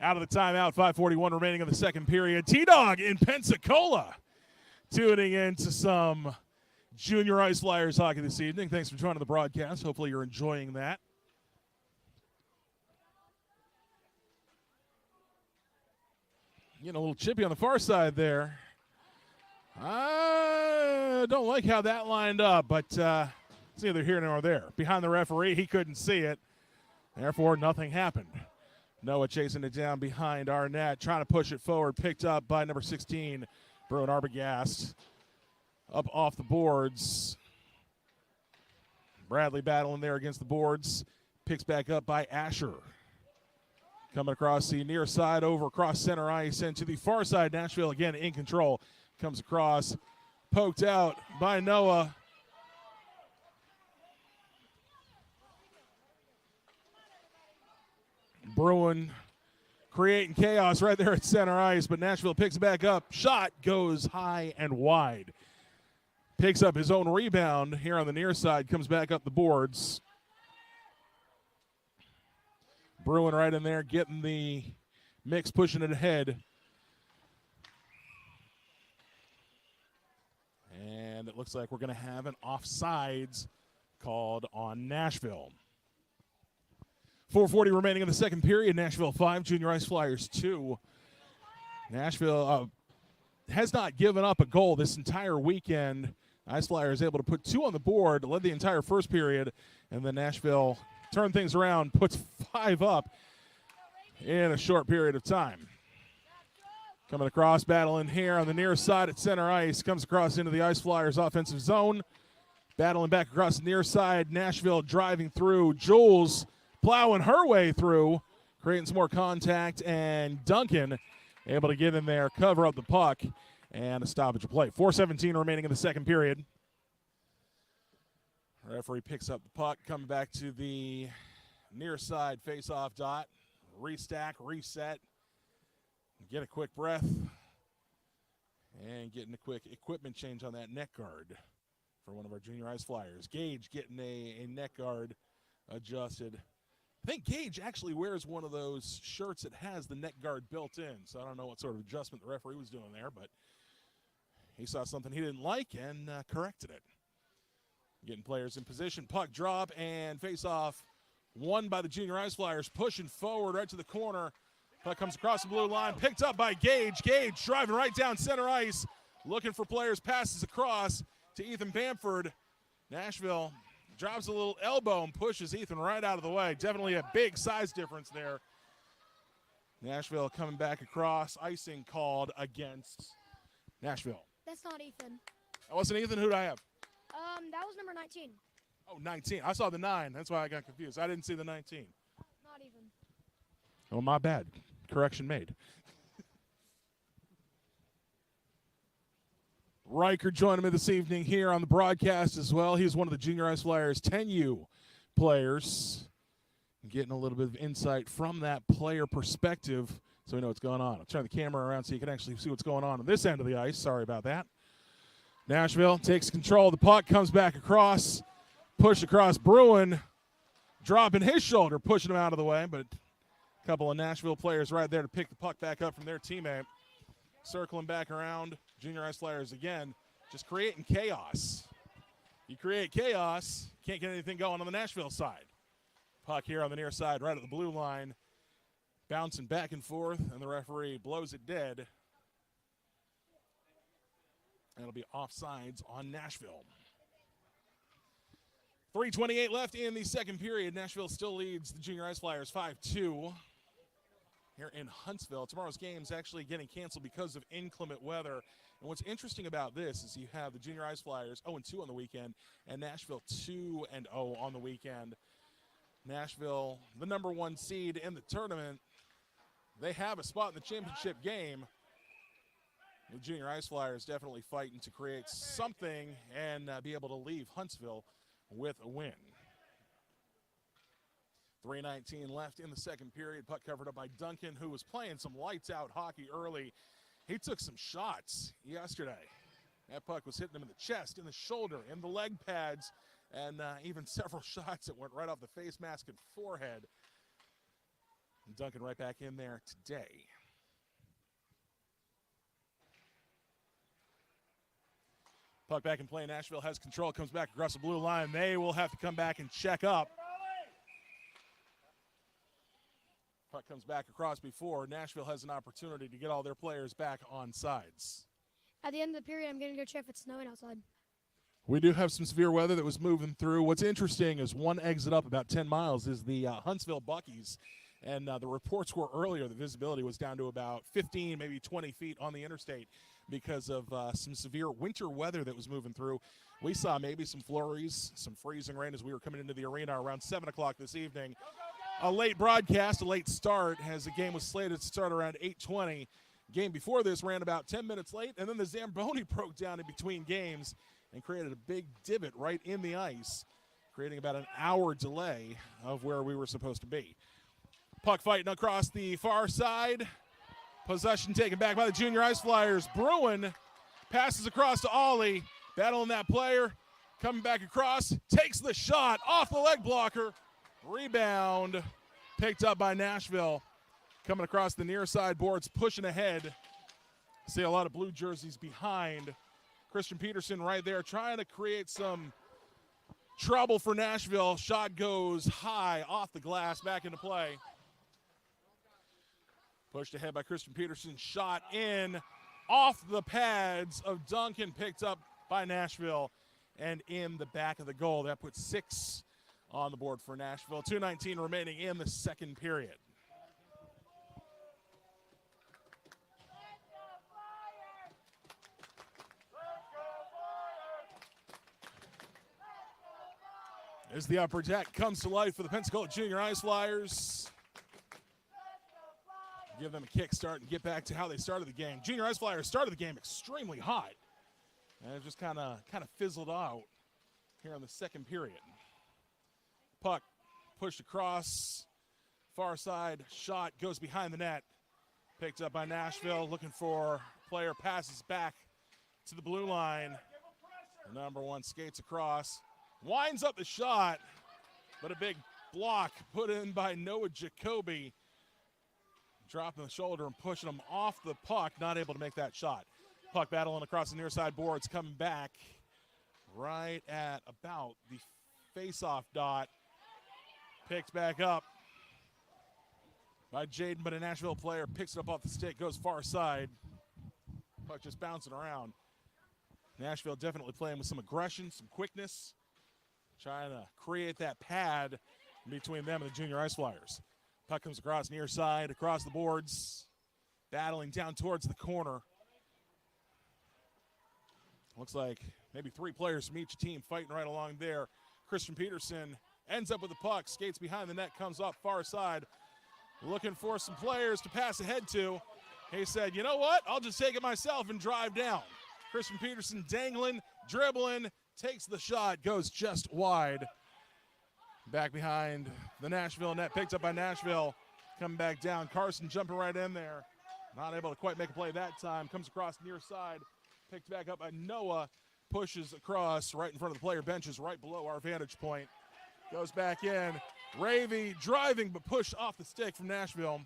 Out of the timeout, 5:41 remaining in the second period. T-Dog in Pensacola tuning into some Junior Ice Flyers hockey this evening. Thanks for joining the broadcast. Hopefully you're enjoying that. Getting a little chippy on the far side there. I don't like how that lined up, but it's neither here nor there. Behind the referee, he couldn't see it. Therefore, nothing happened. Noah chasing it down behind our net, trying to push it forward, picked up by number 16, Bruin Arbogast. Up off the boards. Bradley battling there against the boards. Picks back up by Asher. Coming across the near side, over across center ice, and to the far side. Nashville again in control. Comes across, poked out by Noah. Bruin creating chaos right there at center ice, but Nashville picks it back up. Shot goes high and wide. Picks up his own rebound here on the near side, comes back up the boards. Bruin right in there getting the mix, pushing it ahead. And it looks like we're going to have an offsides called on Nashville. 4:40 remaining in the second period. Nashville 5, Junior Ice Flyers 2. Nashville has not given up a goal this entire weekend. Ice Flyers able to put 2 on the board, led the entire first period, and then Nashville turned things around, puts 5 up in a short period of time. Coming across, battling here on the near side at center ice, comes across into the Ice Flyers offensive zone. Battling back across the near side, Nashville driving through. Jules plowing her way through, creating some more contact, and Duncan able to get in there, cover up the puck, and a stoppage of play. 4:17 remaining in the second period. Referee picks up the puck, coming back to the near side face-off dot. Restack, reset, get a quick breath, and getting a quick equipment change on that neck guard for one of our Junior Ice Flyers. Gage getting a neck guard adjusted. I think Gage actually wears one of those shirts that has the neck guard built in, so I don't know what sort of adjustment the referee was doing there, but he saw something he didn't like and corrected it. Getting players in position, puck drop, and face-off won by the Junior Ice Flyers, pushing forward right to the corner. Puck comes across the blue line, picked up by Gage. Gage driving right down center ice, looking for players, passes across to Ethan Bamford. Nashville drops a little elbow and pushes Ethan right out of the way. Definitely a big size difference there. Nashville coming back across, icing called against Nashville. That's not Ethan. That wasn't Ethan. Who'd I have? That was number 19. Oh, 19. I saw the 9. That's why I got confused. I didn't see the 19. Not even. Oh, my bad. Correction made. Riker joining me this evening here on the broadcast as well. He's one of the Junior Ice Flyers 10U players. Getting a little bit of insight from that player perspective so we know what's going on. I'll turn the camera around so you can actually see what's going on this end of the ice. Sorry about that. Nashville takes control of the puck, comes back across, push across Bruin, dropping his shoulder, pushing him out of the way, but a couple of Nashville players right there to pick the puck back up from their teammate. Circling back around, Junior Ice Flyers again, just creating chaos. You create chaos, can't get anything going on the Nashville side. Puck here on the near side, right at the blue line, bouncing back and forth, and the referee blows it dead. That'll be offsides on Nashville. 3:28 left in the second period. Nashville still leads the Junior Ice Flyers 5-2 here in Huntsville. Tomorrow's game is actually getting canceled because of inclement weather. And what's interesting about this is you have the Junior Ice Flyers 0-2 on the weekend and Nashville 2-0 on the weekend. Nashville, the number 1 seed in the tournament, they have a spot in the championship game. The Junior Ice Flyers definitely fighting to create something and be able to leave Huntsville with a win. 3:19 left in the second period. Puck covered up by Duncan, who was playing some lights-out hockey early. He took some shots yesterday. That puck was hitting him in the chest, in the shoulder, in the leg pads, and even several shots that went right off the face mask and forehead. And Duncan right back in there today. Puck back in play. Nashville has control. Comes back across the blue line. They will have to come back and check up. Puck comes back across before. Nashville has an opportunity to get all their players back on sides. At the end of the period, I'm going to go check if it's snowing outside. We do have some severe weather that was moving through. What's interesting is one exit up about 10 miles is the Huntsville Buckies. And the reports were earlier the visibility was down to about 15, maybe 20 feet on the interstate because of some severe winter weather that was moving through. We saw maybe some flurries, some freezing rain as we were coming into the arena around 7 o'clock this evening. A late broadcast, a late start, as the game was slated to start around 8:20. Game before this ran about 10 minutes late, and then the Zamboni broke down in between games and created a big divot right in the ice, creating about an hour delay of where we were supposed to be. Puck fighting across the far side. Possession taken back by the Junior Ice Flyers. Bruin passes across to Ollie, battling that player, coming back across, takes the shot off the leg blocker. Rebound picked up by Nashville. Coming across the near side boards, pushing ahead. See a lot of blue jerseys behind. Christian Peterson right there trying to create some trouble for Nashville. Shot goes high off the glass, back into play. Pushed ahead by Christian Peterson. Shot in off the pads of Duncan, picked up by Nashville and in the back of the goal. That puts 6 on the board for Nashville. 2:19 remaining in the second period. As the upper deck comes to life for the Pensacola Junior Ice Flyers. Give them a kick start and get back to how they started the game. Junior Ice Flyers started the game extremely hot. And it just kind of fizzled out here in the second period. Puck pushed across, far side, shot goes behind the net. Picked up by Nashville, looking for player, passes back to the blue line. The number 1 skates across, winds up the shot, but a big block put in by Noah Jacoby. Dropping the shoulder and pushing him off the puck, not able to make that shot. Puck battling across the near side boards, coming back right at about the face-off dot. Picked back up by Jaden, but a Nashville player picks it up off the stick, goes far side. Puck just bouncing around. Nashville definitely playing with some aggression, some quickness, trying to create that pad between them and the Junior Ice Flyers. Puck comes across near side, across the boards, battling down towards the corner. Looks like maybe 3 players from each team fighting right along there. Christian Peterson ends up with the puck, skates behind the net, comes off far side, looking for some players to pass ahead to. He said, you know what, I'll just take it myself and drive down. Christian Peterson dangling, dribbling, takes the shot, goes just wide. Back behind the Nashville net, picked up by Nashville, coming back down. Carson jumping right in there. Not able to quite make a play that time. Comes across near side, picked back up by Noah, pushes across right in front of the player benches, right below our vantage point. Goes back in. Ravy driving, but pushed off the stick from Nashville.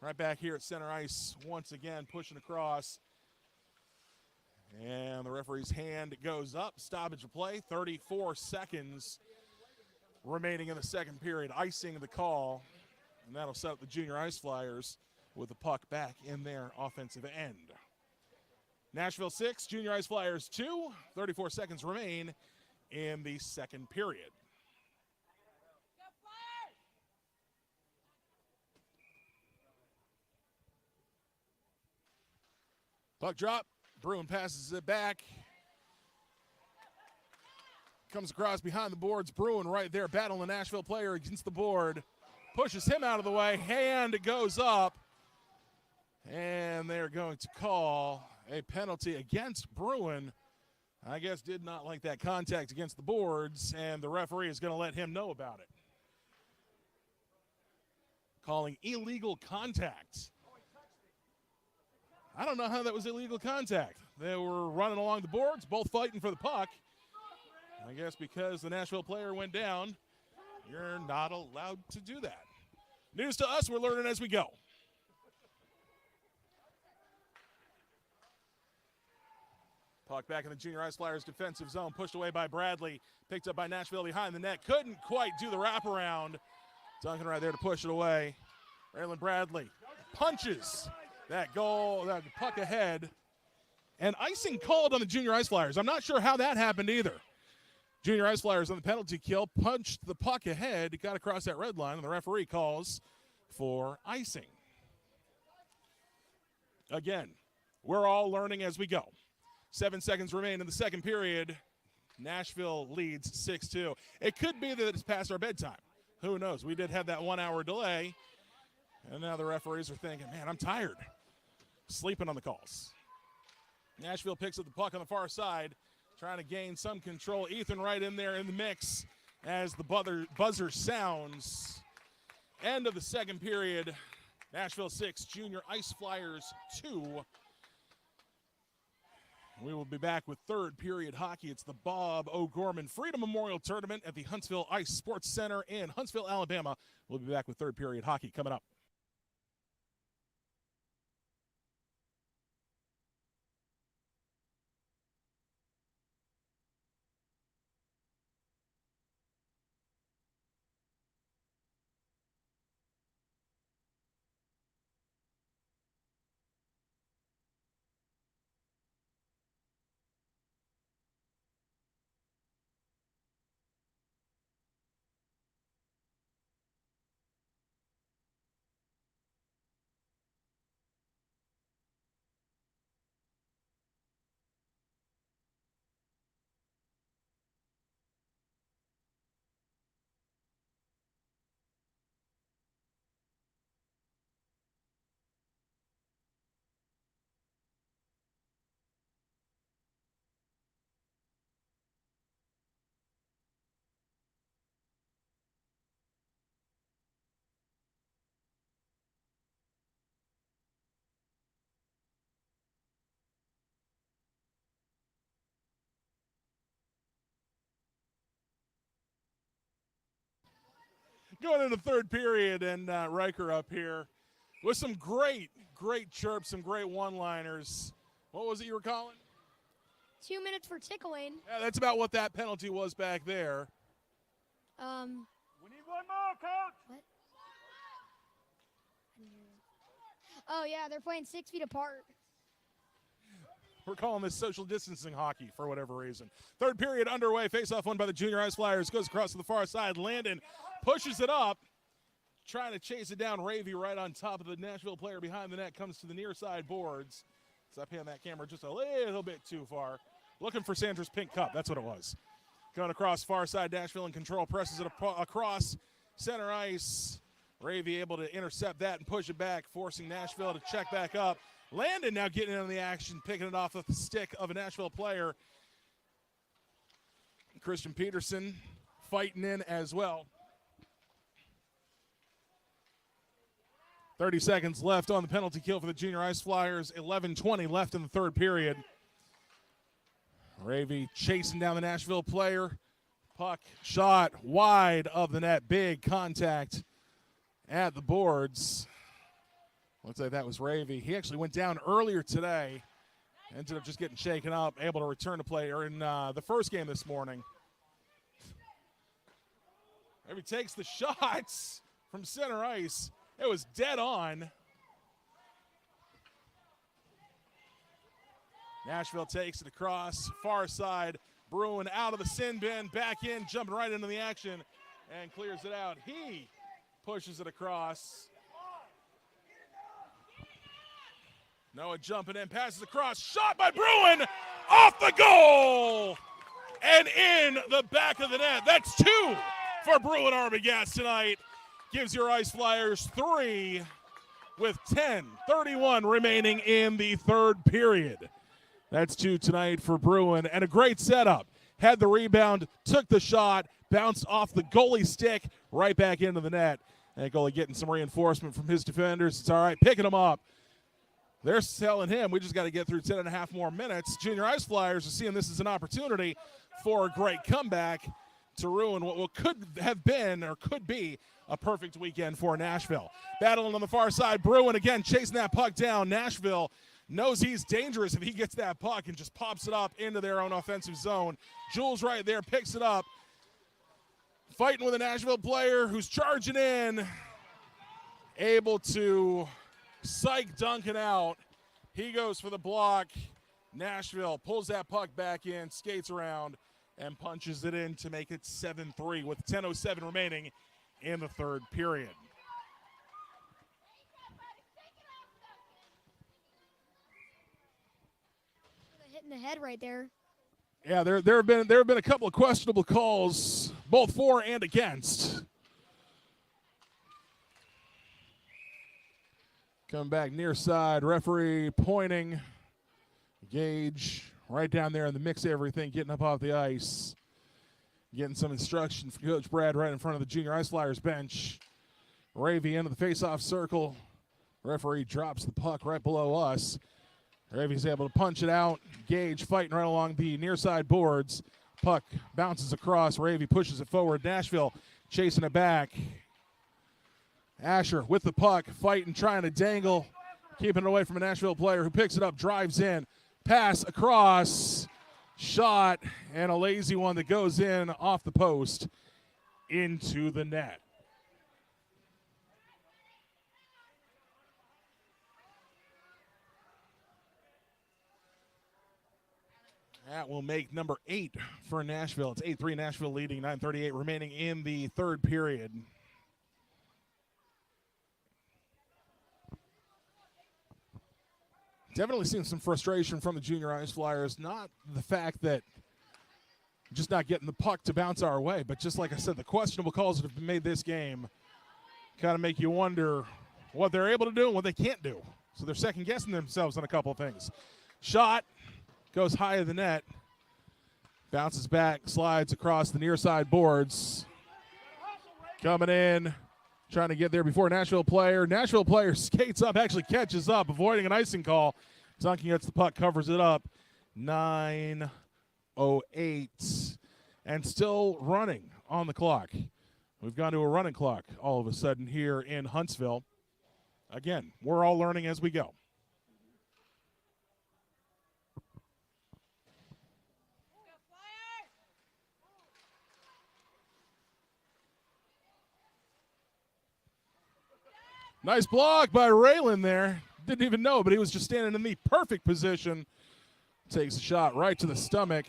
Right back here at center ice once again, pushing across. And the referee's hand goes up. Stoppage of play, 34 seconds remaining in the second period. Icing the call, and that'll set up the Junior Ice Flyers with the puck back in their offensive end. Nashville 6, Junior Ice Flyers 2. 34 seconds remain in the second period. Puck drop. Bruin passes it back. Comes across behind the boards. Bruin right there battling the Nashville player against the board. Pushes him out of the way. Hand goes up. And they're going to call a penalty against Bruin. I guess did not like that contact against the boards, and the referee is going to let him know about it. Calling illegal contact. I don't know how that was illegal contact. They were running along the boards, both fighting for the puck. I guess because the Nashville player went down, you're not allowed to do that. News to us, we're learning as we go. Puck back in the Junior Ice Flyers defensive zone, pushed away by Bradley, picked up by Nashville behind the net, couldn't quite do the wraparound. Duncan right there to push it away. Raylan Bradley punches that goal, that puck ahead. And icing called on the Junior Ice Flyers. I'm not sure how that happened either. Junior Ice Flyers on the penalty kill, punched the puck ahead, got across that red line, and the referee calls for icing. Again, we're all learning as we go. 7 seconds remain in the second period. Nashville leads 6-2. It could be that it's past our bedtime. Who knows? We did have that 1 hour delay, and now the referees are thinking, man, I'm tired. Sleeping on the calls. Nashville picks up the puck on the far side, trying to gain some control. Ethan Wright in there in the mix as the buzzer sounds. End of the second period. Nashville 6, Junior Ice Flyers 2. We will be back with third period hockey. It's the Bob O'Gorman Freedom Memorial Tournament at the Huntsville Ice Sports Center in Huntsville, Alabama. We'll be back with third period hockey coming up. Going into third period, and Riker up here with some great chirps, some great one-liners. What was it you were calling? 2 minutes for tickling. Yeah, that's about what that penalty was back there. We need one more, coach. What? Oh, yeah, they're playing 6 feet apart. We're calling this social distancing hockey for whatever reason. Third period underway. Face-off won by the Junior Ice Flyers. Goes across to the far side. Landon pushes it up. Trying to chase it down. Ravy right on top of the Nashville player behind the net. Comes to the near side boards. So I pan that camera just a little bit too far. Looking for Sandra's pink cup. That's what it was. Going across far side. Nashville in control. Presses it across center ice. Ravy able to intercept that and push it back. Forcing Nashville to check back up. Landon now getting in on the action, picking it off of the stick of a Nashville player. Christian Peterson fighting in as well. 30 seconds left on the penalty kill for the Junior Ice Flyers. 11:20 left in the third period. Ravy chasing down the Nashville player. Puck shot wide of the net. Big contact at the boards. Looks like that was Ravy. He actually went down earlier today. Ended up just getting shaken up, able to return to play in the first game this morning. Ravy takes the shots from center ice. It was dead on. Nashville takes it across, far side. Bruin out of the sin bin, back in, jumping right into the action, and clears it out. He pushes it across. Noah jumping in, passes across, shot by Bruin, off the goal, and in the back of the net. That's 2 for Bruin Arbogast tonight. Gives your Ice Flyers 3 with 10:31 remaining in the third period. That's 2 tonight for Bruin, and a great setup. Had the rebound, took the shot, bounced off the goalie stick, right back into the net. And goalie getting some reinforcement from his defenders. It's all right, picking him up. They're telling him, we just got to get through 10 and a half more minutes. Junior Ice Flyers are seeing this as an opportunity for a great comeback to ruin what could have been or could be a perfect weekend for Nashville. Battling on the far side, Bruin again chasing that puck down. Nashville knows he's dangerous if he gets that puck and just pops it up into their own offensive zone. Jules right there picks it up. Fighting with a Nashville player who's charging in. able to psych Duncan out. He goes for the block. Nashville pulls that puck back in, skates around, and punches it in to make it 7-3 with 10:07 remaining in the third period. Hitting the head right there. Yeah, there have been a couple of questionable calls, both for and against. Coming back near side, referee pointing. Gage right down there in the mix of everything, getting up off the ice. Getting some instruction from Coach Brad right in front of the Junior Ice Flyers bench. Ravy into the face-off circle. Referee drops the puck right below us. Ravy's able to punch it out. Gage fighting right along the near side boards. Puck bounces across. Ravy pushes it forward. Nashville chasing it back. Asher with the puck, fighting, trying to dangle, keeping it away from a Nashville player who picks it up, drives in, pass across, shot, and a lazy one that goes in off the post into the net. That will make number 8 for Nashville. It's 8-3 Nashville leading, 9:38 remaining in the third period. Definitely seen some frustration from the Junior Ice Flyers. Not the fact that just not getting the puck to bounce our way, but just like I said, the questionable calls that have been made this game kind of make you wonder what they're able to do and what they can't do. So they're second-guessing themselves on a couple of things. Shot goes high of the net, bounces back, slides across the near side boards. Coming in, trying to get there before Nashville player. Nashville player skates up, actually catches up, avoiding an icing call. Duncan gets the puck, covers it up. 9:08, and still running on the clock. We've gone to a running clock all of a sudden here in Huntsville. Again, we're all learning as we go. Nice block by Raylan there. Didn't even know, but he was just standing in the perfect position. Takes a shot right to the stomach.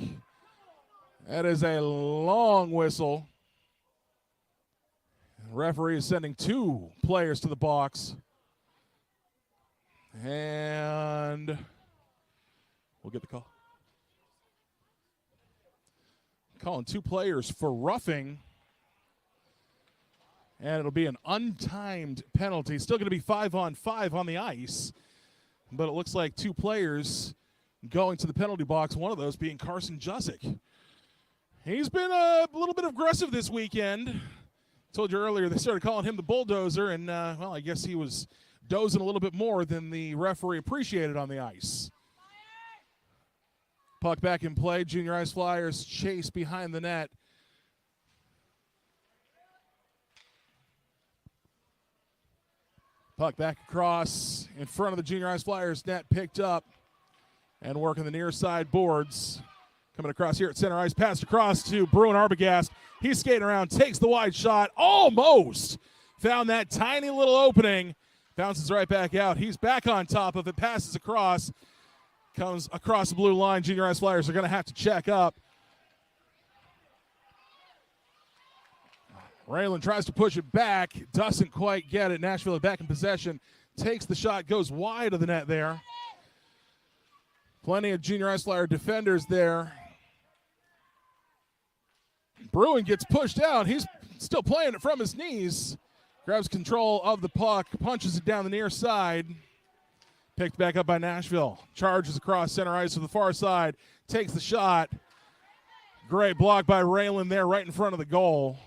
That is a long whistle. The referee is sending 2 players to the box. And we'll get the call. Calling 2 players for roughing. And it'll be an untimed penalty. Still going to be 5-on-5 on the ice. But it looks like 2 players going to the penalty box, one of those being Carson Jusick. He's been a little bit aggressive this weekend. Told you earlier they started calling him the bulldozer, and, well, I guess he was dozing a little bit more than the referee appreciated on the ice. Puck back in play. Junior Ice Flyers chase behind the net. Puck back across in front of the Junior Ice Flyers net, picked up and working the near side boards. Coming across here at center ice, passed across to Bruin Arbogast. He's skating around, takes the wide shot, almost found that tiny little opening, bounces right back out. He's back on top of it, passes across, comes across the blue line. Junior Ice Flyers are going to have to check up. Raylan tries to push it back, doesn't quite get it. Nashville back in possession, takes the shot, goes wide of the net there. Plenty of Junior Ice Flyer defenders there. Bruin gets pushed out. He's still playing it from his knees. Grabs control of the puck, punches it down the near side. Picked back up by Nashville. Charges across center ice to the far side. Takes the shot. Great block by Raylan there right in front of the goal.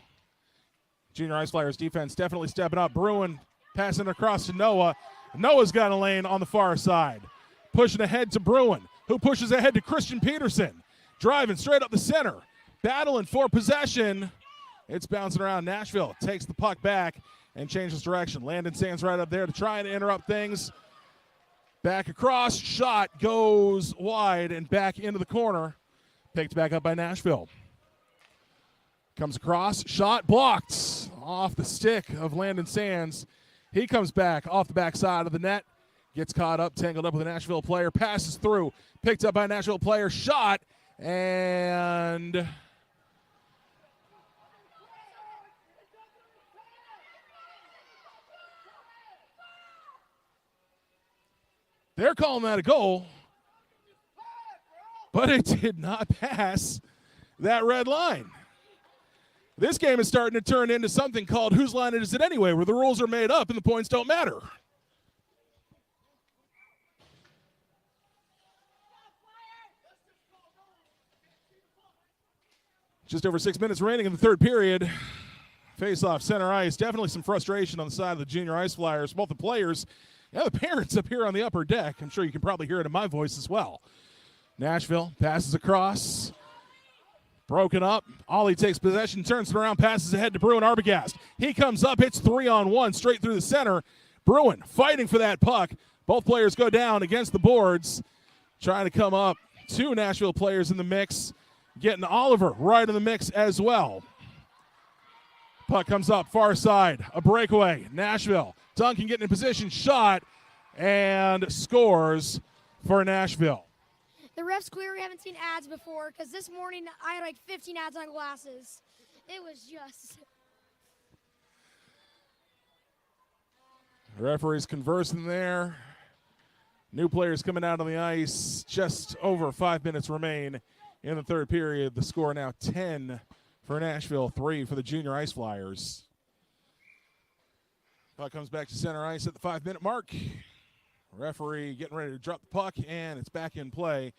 Junior Ice Flyers defense definitely stepping up. Bruin passing across to Noah. Noah's got a lane on the far side. Pushing ahead to Bruin, who pushes ahead to Christian Peterson. Driving straight up the center. Battling for possession. It's bouncing around. Nashville takes the puck back and changes direction. Landon Sands right up there to try and interrupt things. Back across. Shot goes wide and back into the corner. Picked back up by Nashville. Comes across, shot blocked off the stick of Landon Sands. He comes back off the backside of the net, gets caught up, tangled up with a Nashville player, passes through, picked up by a Nashville player, shot, and they're calling that a goal, but it did not pass that red line. This game is starting to turn into something called Whose Line Is It Anyway, where the rules are made up and the points don't matter. Just over 6 minutes remaining in the third period. Face-off, center ice. Definitely some frustration on the side of the junior ice flyers. Both the players and the parents up here on the upper deck. I'm sure you can probably hear it in my voice as well. Nashville passes across. Broken up. Ollie takes possession, turns it around, passes ahead to Bruin Arbogast. He comes up, hits 3-on-1 straight through the center. Bruin fighting for that puck. Both players go down against the boards. Trying to come up. Two Nashville players in the mix. Getting Oliver right in the mix as well. Puck comes up, far side, a breakaway. Nashville. Duncan getting in position, shot, and scores for Nashville. The refs clearly haven't seen ads before because this morning I had like 15 ads on glasses. It was just... The referees conversing there. New players coming out on the ice. Just over 5 minutes remain in the third period. The score now 10 for Nashville, 3 for the junior ice flyers. Puck comes back to center ice at the 5-minute mark. Referee getting ready to drop the puck, and it's back in play.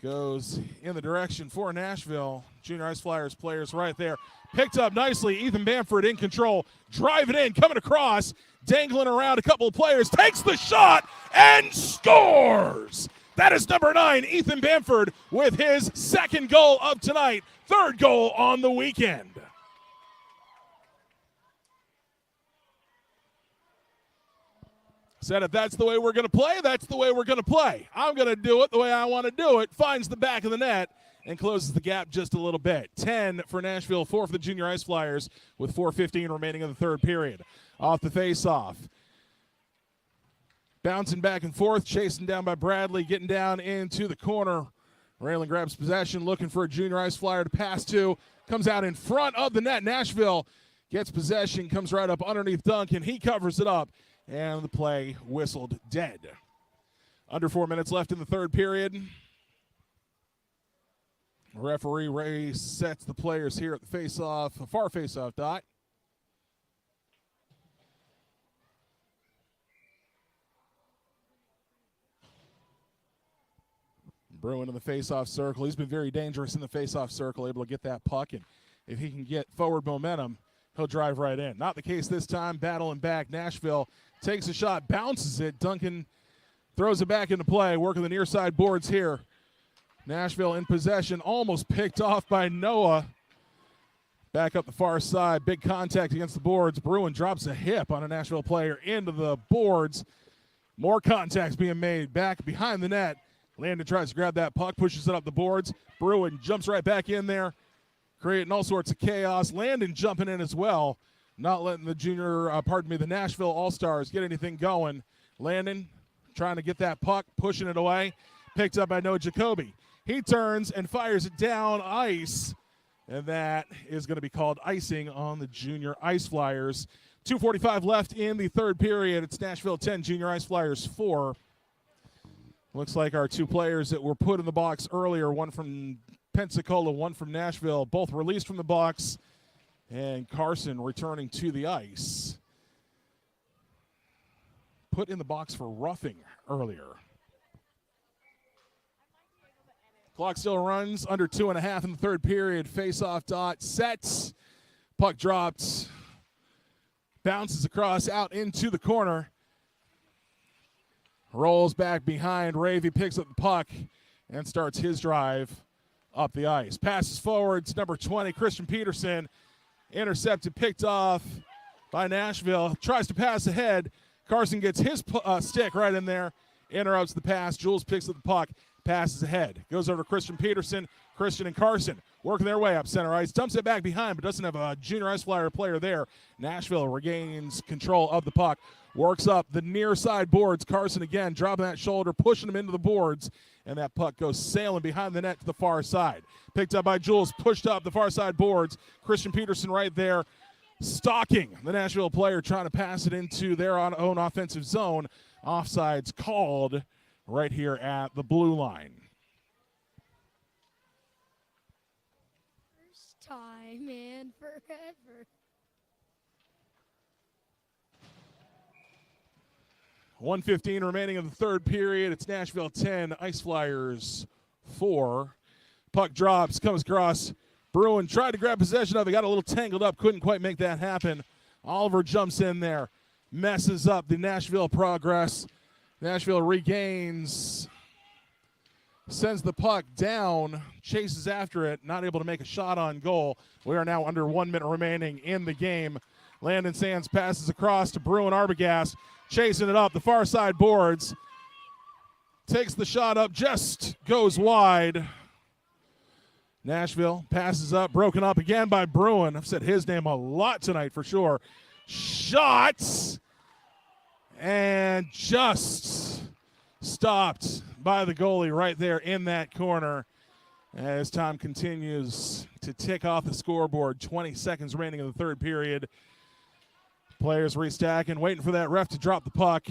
Goes in the direction for Nashville. Junior ice flyers players right there. Picked up nicely. Ethan Bamford in control. Driving in, coming across, dangling around a couple of players. Takes the shot and scores! That is number 9, Ethan Bamford, with his second goal of tonight. Third goal on the weekend. Said if that's the way we're going to play, that's the way we're going to play. I'm going to do it the way I want to do it. Finds the back of the net and closes the gap just a little bit. 10 for Nashville, 4 for the junior ice flyers with 4:15 remaining in the third period. Off the face-off. Bouncing back and forth, chasing down by Bradley, getting down into the corner. Raylan grabs possession, looking for a junior ice flyer to pass to. Comes out in front of the net. Nashville gets possession, comes right up underneath Duncan. He covers it up, and the play whistled dead. Under 4 minutes left in the third period. Referee Ray sets the players here at the face-off, far face-off dot. Bruin in the face-off circle. He's been very dangerous in the face-off circle, able to get that puck, and if he can get forward momentum, he'll drive right in. Not the case this time. Battling back. Nashville takes a shot, bounces it. Duncan throws it back into play, working the near side boards here. Nashville in possession, almost picked off by Noah. Back up the far side, big contact against the boards. Bruin drops a hip on a Nashville player into the boards. More contacts being made back behind the net. Landon tries to grab that puck, pushes it up the boards. Bruin jumps right back in there, creating all sorts of chaos. Landon jumping in as well, not letting the Nashville All-Stars get anything going. Landon trying to get that puck, pushing it away. Picked up by Noah Jacoby. He turns and fires it down ice, and that is going to be called icing on the junior ice flyers. 2:45 left in the third period. It's Nashville 10, junior ice flyers 4. Looks like our two players that were put in the box earlier, one from Pensacola, one from Nashville, both released from the box, and Carson returning to the ice. Put in the box for roughing earlier. Clock still runs, under 2.5 in the third period. Face-off dot, sets, puck dropped, bounces across out into the corner. Rolls back behind. Ravy picks up the puck and starts his drive up the ice. Passes forward to number 20, Christian Peterson. Intercepted, picked off by Nashville. Tries to pass ahead. Carson gets his stick right in there. Interrupts the pass. Jules picks up the puck. Passes ahead. Goes over to Christian Peterson. Christian and Carson working their way up center ice. Dumps it back behind, but doesn't have a junior ice flyer player there. Nashville regains control of the puck. Works up the near side boards. Carson again dropping that shoulder, pushing him into the boards. And that puck goes sailing behind the net to the far side. Picked up by Jules, pushed up the far side boards. Christian Peterson right there, stalking the Nashville player, trying to pass it into their own offensive zone. Offsides called right here at the blue line. First time in forever. 1:15 remaining in the third period. It's Nashville 10, Ice Flyers 4. Puck drops, comes across. Bruin tried to grab possession of it, got a little tangled up, couldn't quite make that happen. Oliver jumps in there, messes up the Nashville progress. Nashville regains, sends the puck down, chases after it, not able to make a shot on goal. We are now under 1 minute remaining in the game. Landon Sands passes across to Bruin Arbogast, chasing it up the far side boards. Takes the shot up, just goes wide. Nashville passes up, broken up again by Bruin. I've said his name a lot tonight for sure. Shots! And just stopped by the goalie right there in that corner as time continues to tick off the scoreboard. 20 seconds remaining in the third period. Players restacking, waiting for that ref to drop the puck.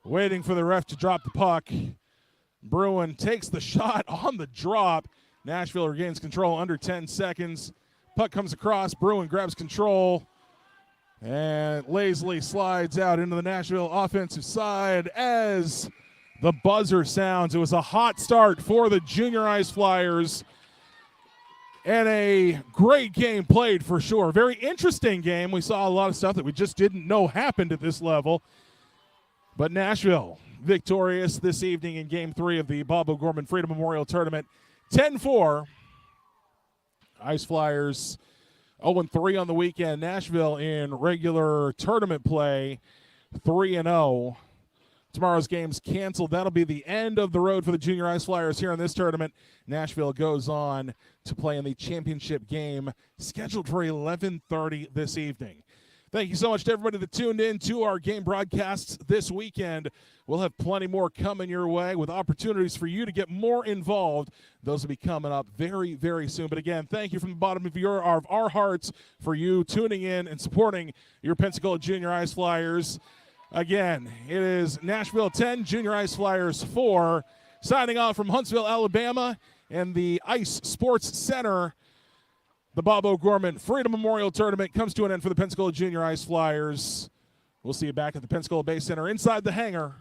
Waiting for the ref to drop the puck. Bruin takes the shot on the drop. Nashville regains control under 10 seconds. Puck comes across. Bruin grabs control and lazily slides out into the Nashville offensive side as the buzzer sounds. It was a hot start for the Junior Ice Flyers and a great game played for sure. Very interesting game. We saw a lot of stuff that we just didn't know happened at this level. But Nashville victorious this evening in Game 3 of the Bob O'Gorman Freedom Memorial Tournament. 10-4. Ice Flyers 0-3 on the weekend. Nashville in regular tournament play 3-0. Tomorrow's game's canceled. That'll be the end of the road for the Junior Ice Flyers here in this tournament. Nashville goes on to play in the championship game scheduled for 11:30 this evening. Thank you so much to everybody that tuned in to our game broadcasts this weekend. We'll have plenty more coming your way with opportunities for you to get more involved. Those will be coming up very, very soon. But again, thank you from the bottom of our hearts for you tuning in and supporting your Pensacola Junior Ice Flyers. Again, it is Nashville 10, Junior Ice Flyers 4. Signing off from Huntsville, Alabama, and the Ice Sports Center. The Bob O'Gorman Freedom Memorial Tournament comes to an end for the Pensacola Junior Ice Flyers. We'll see you back at the Pensacola Bay Center inside the hangar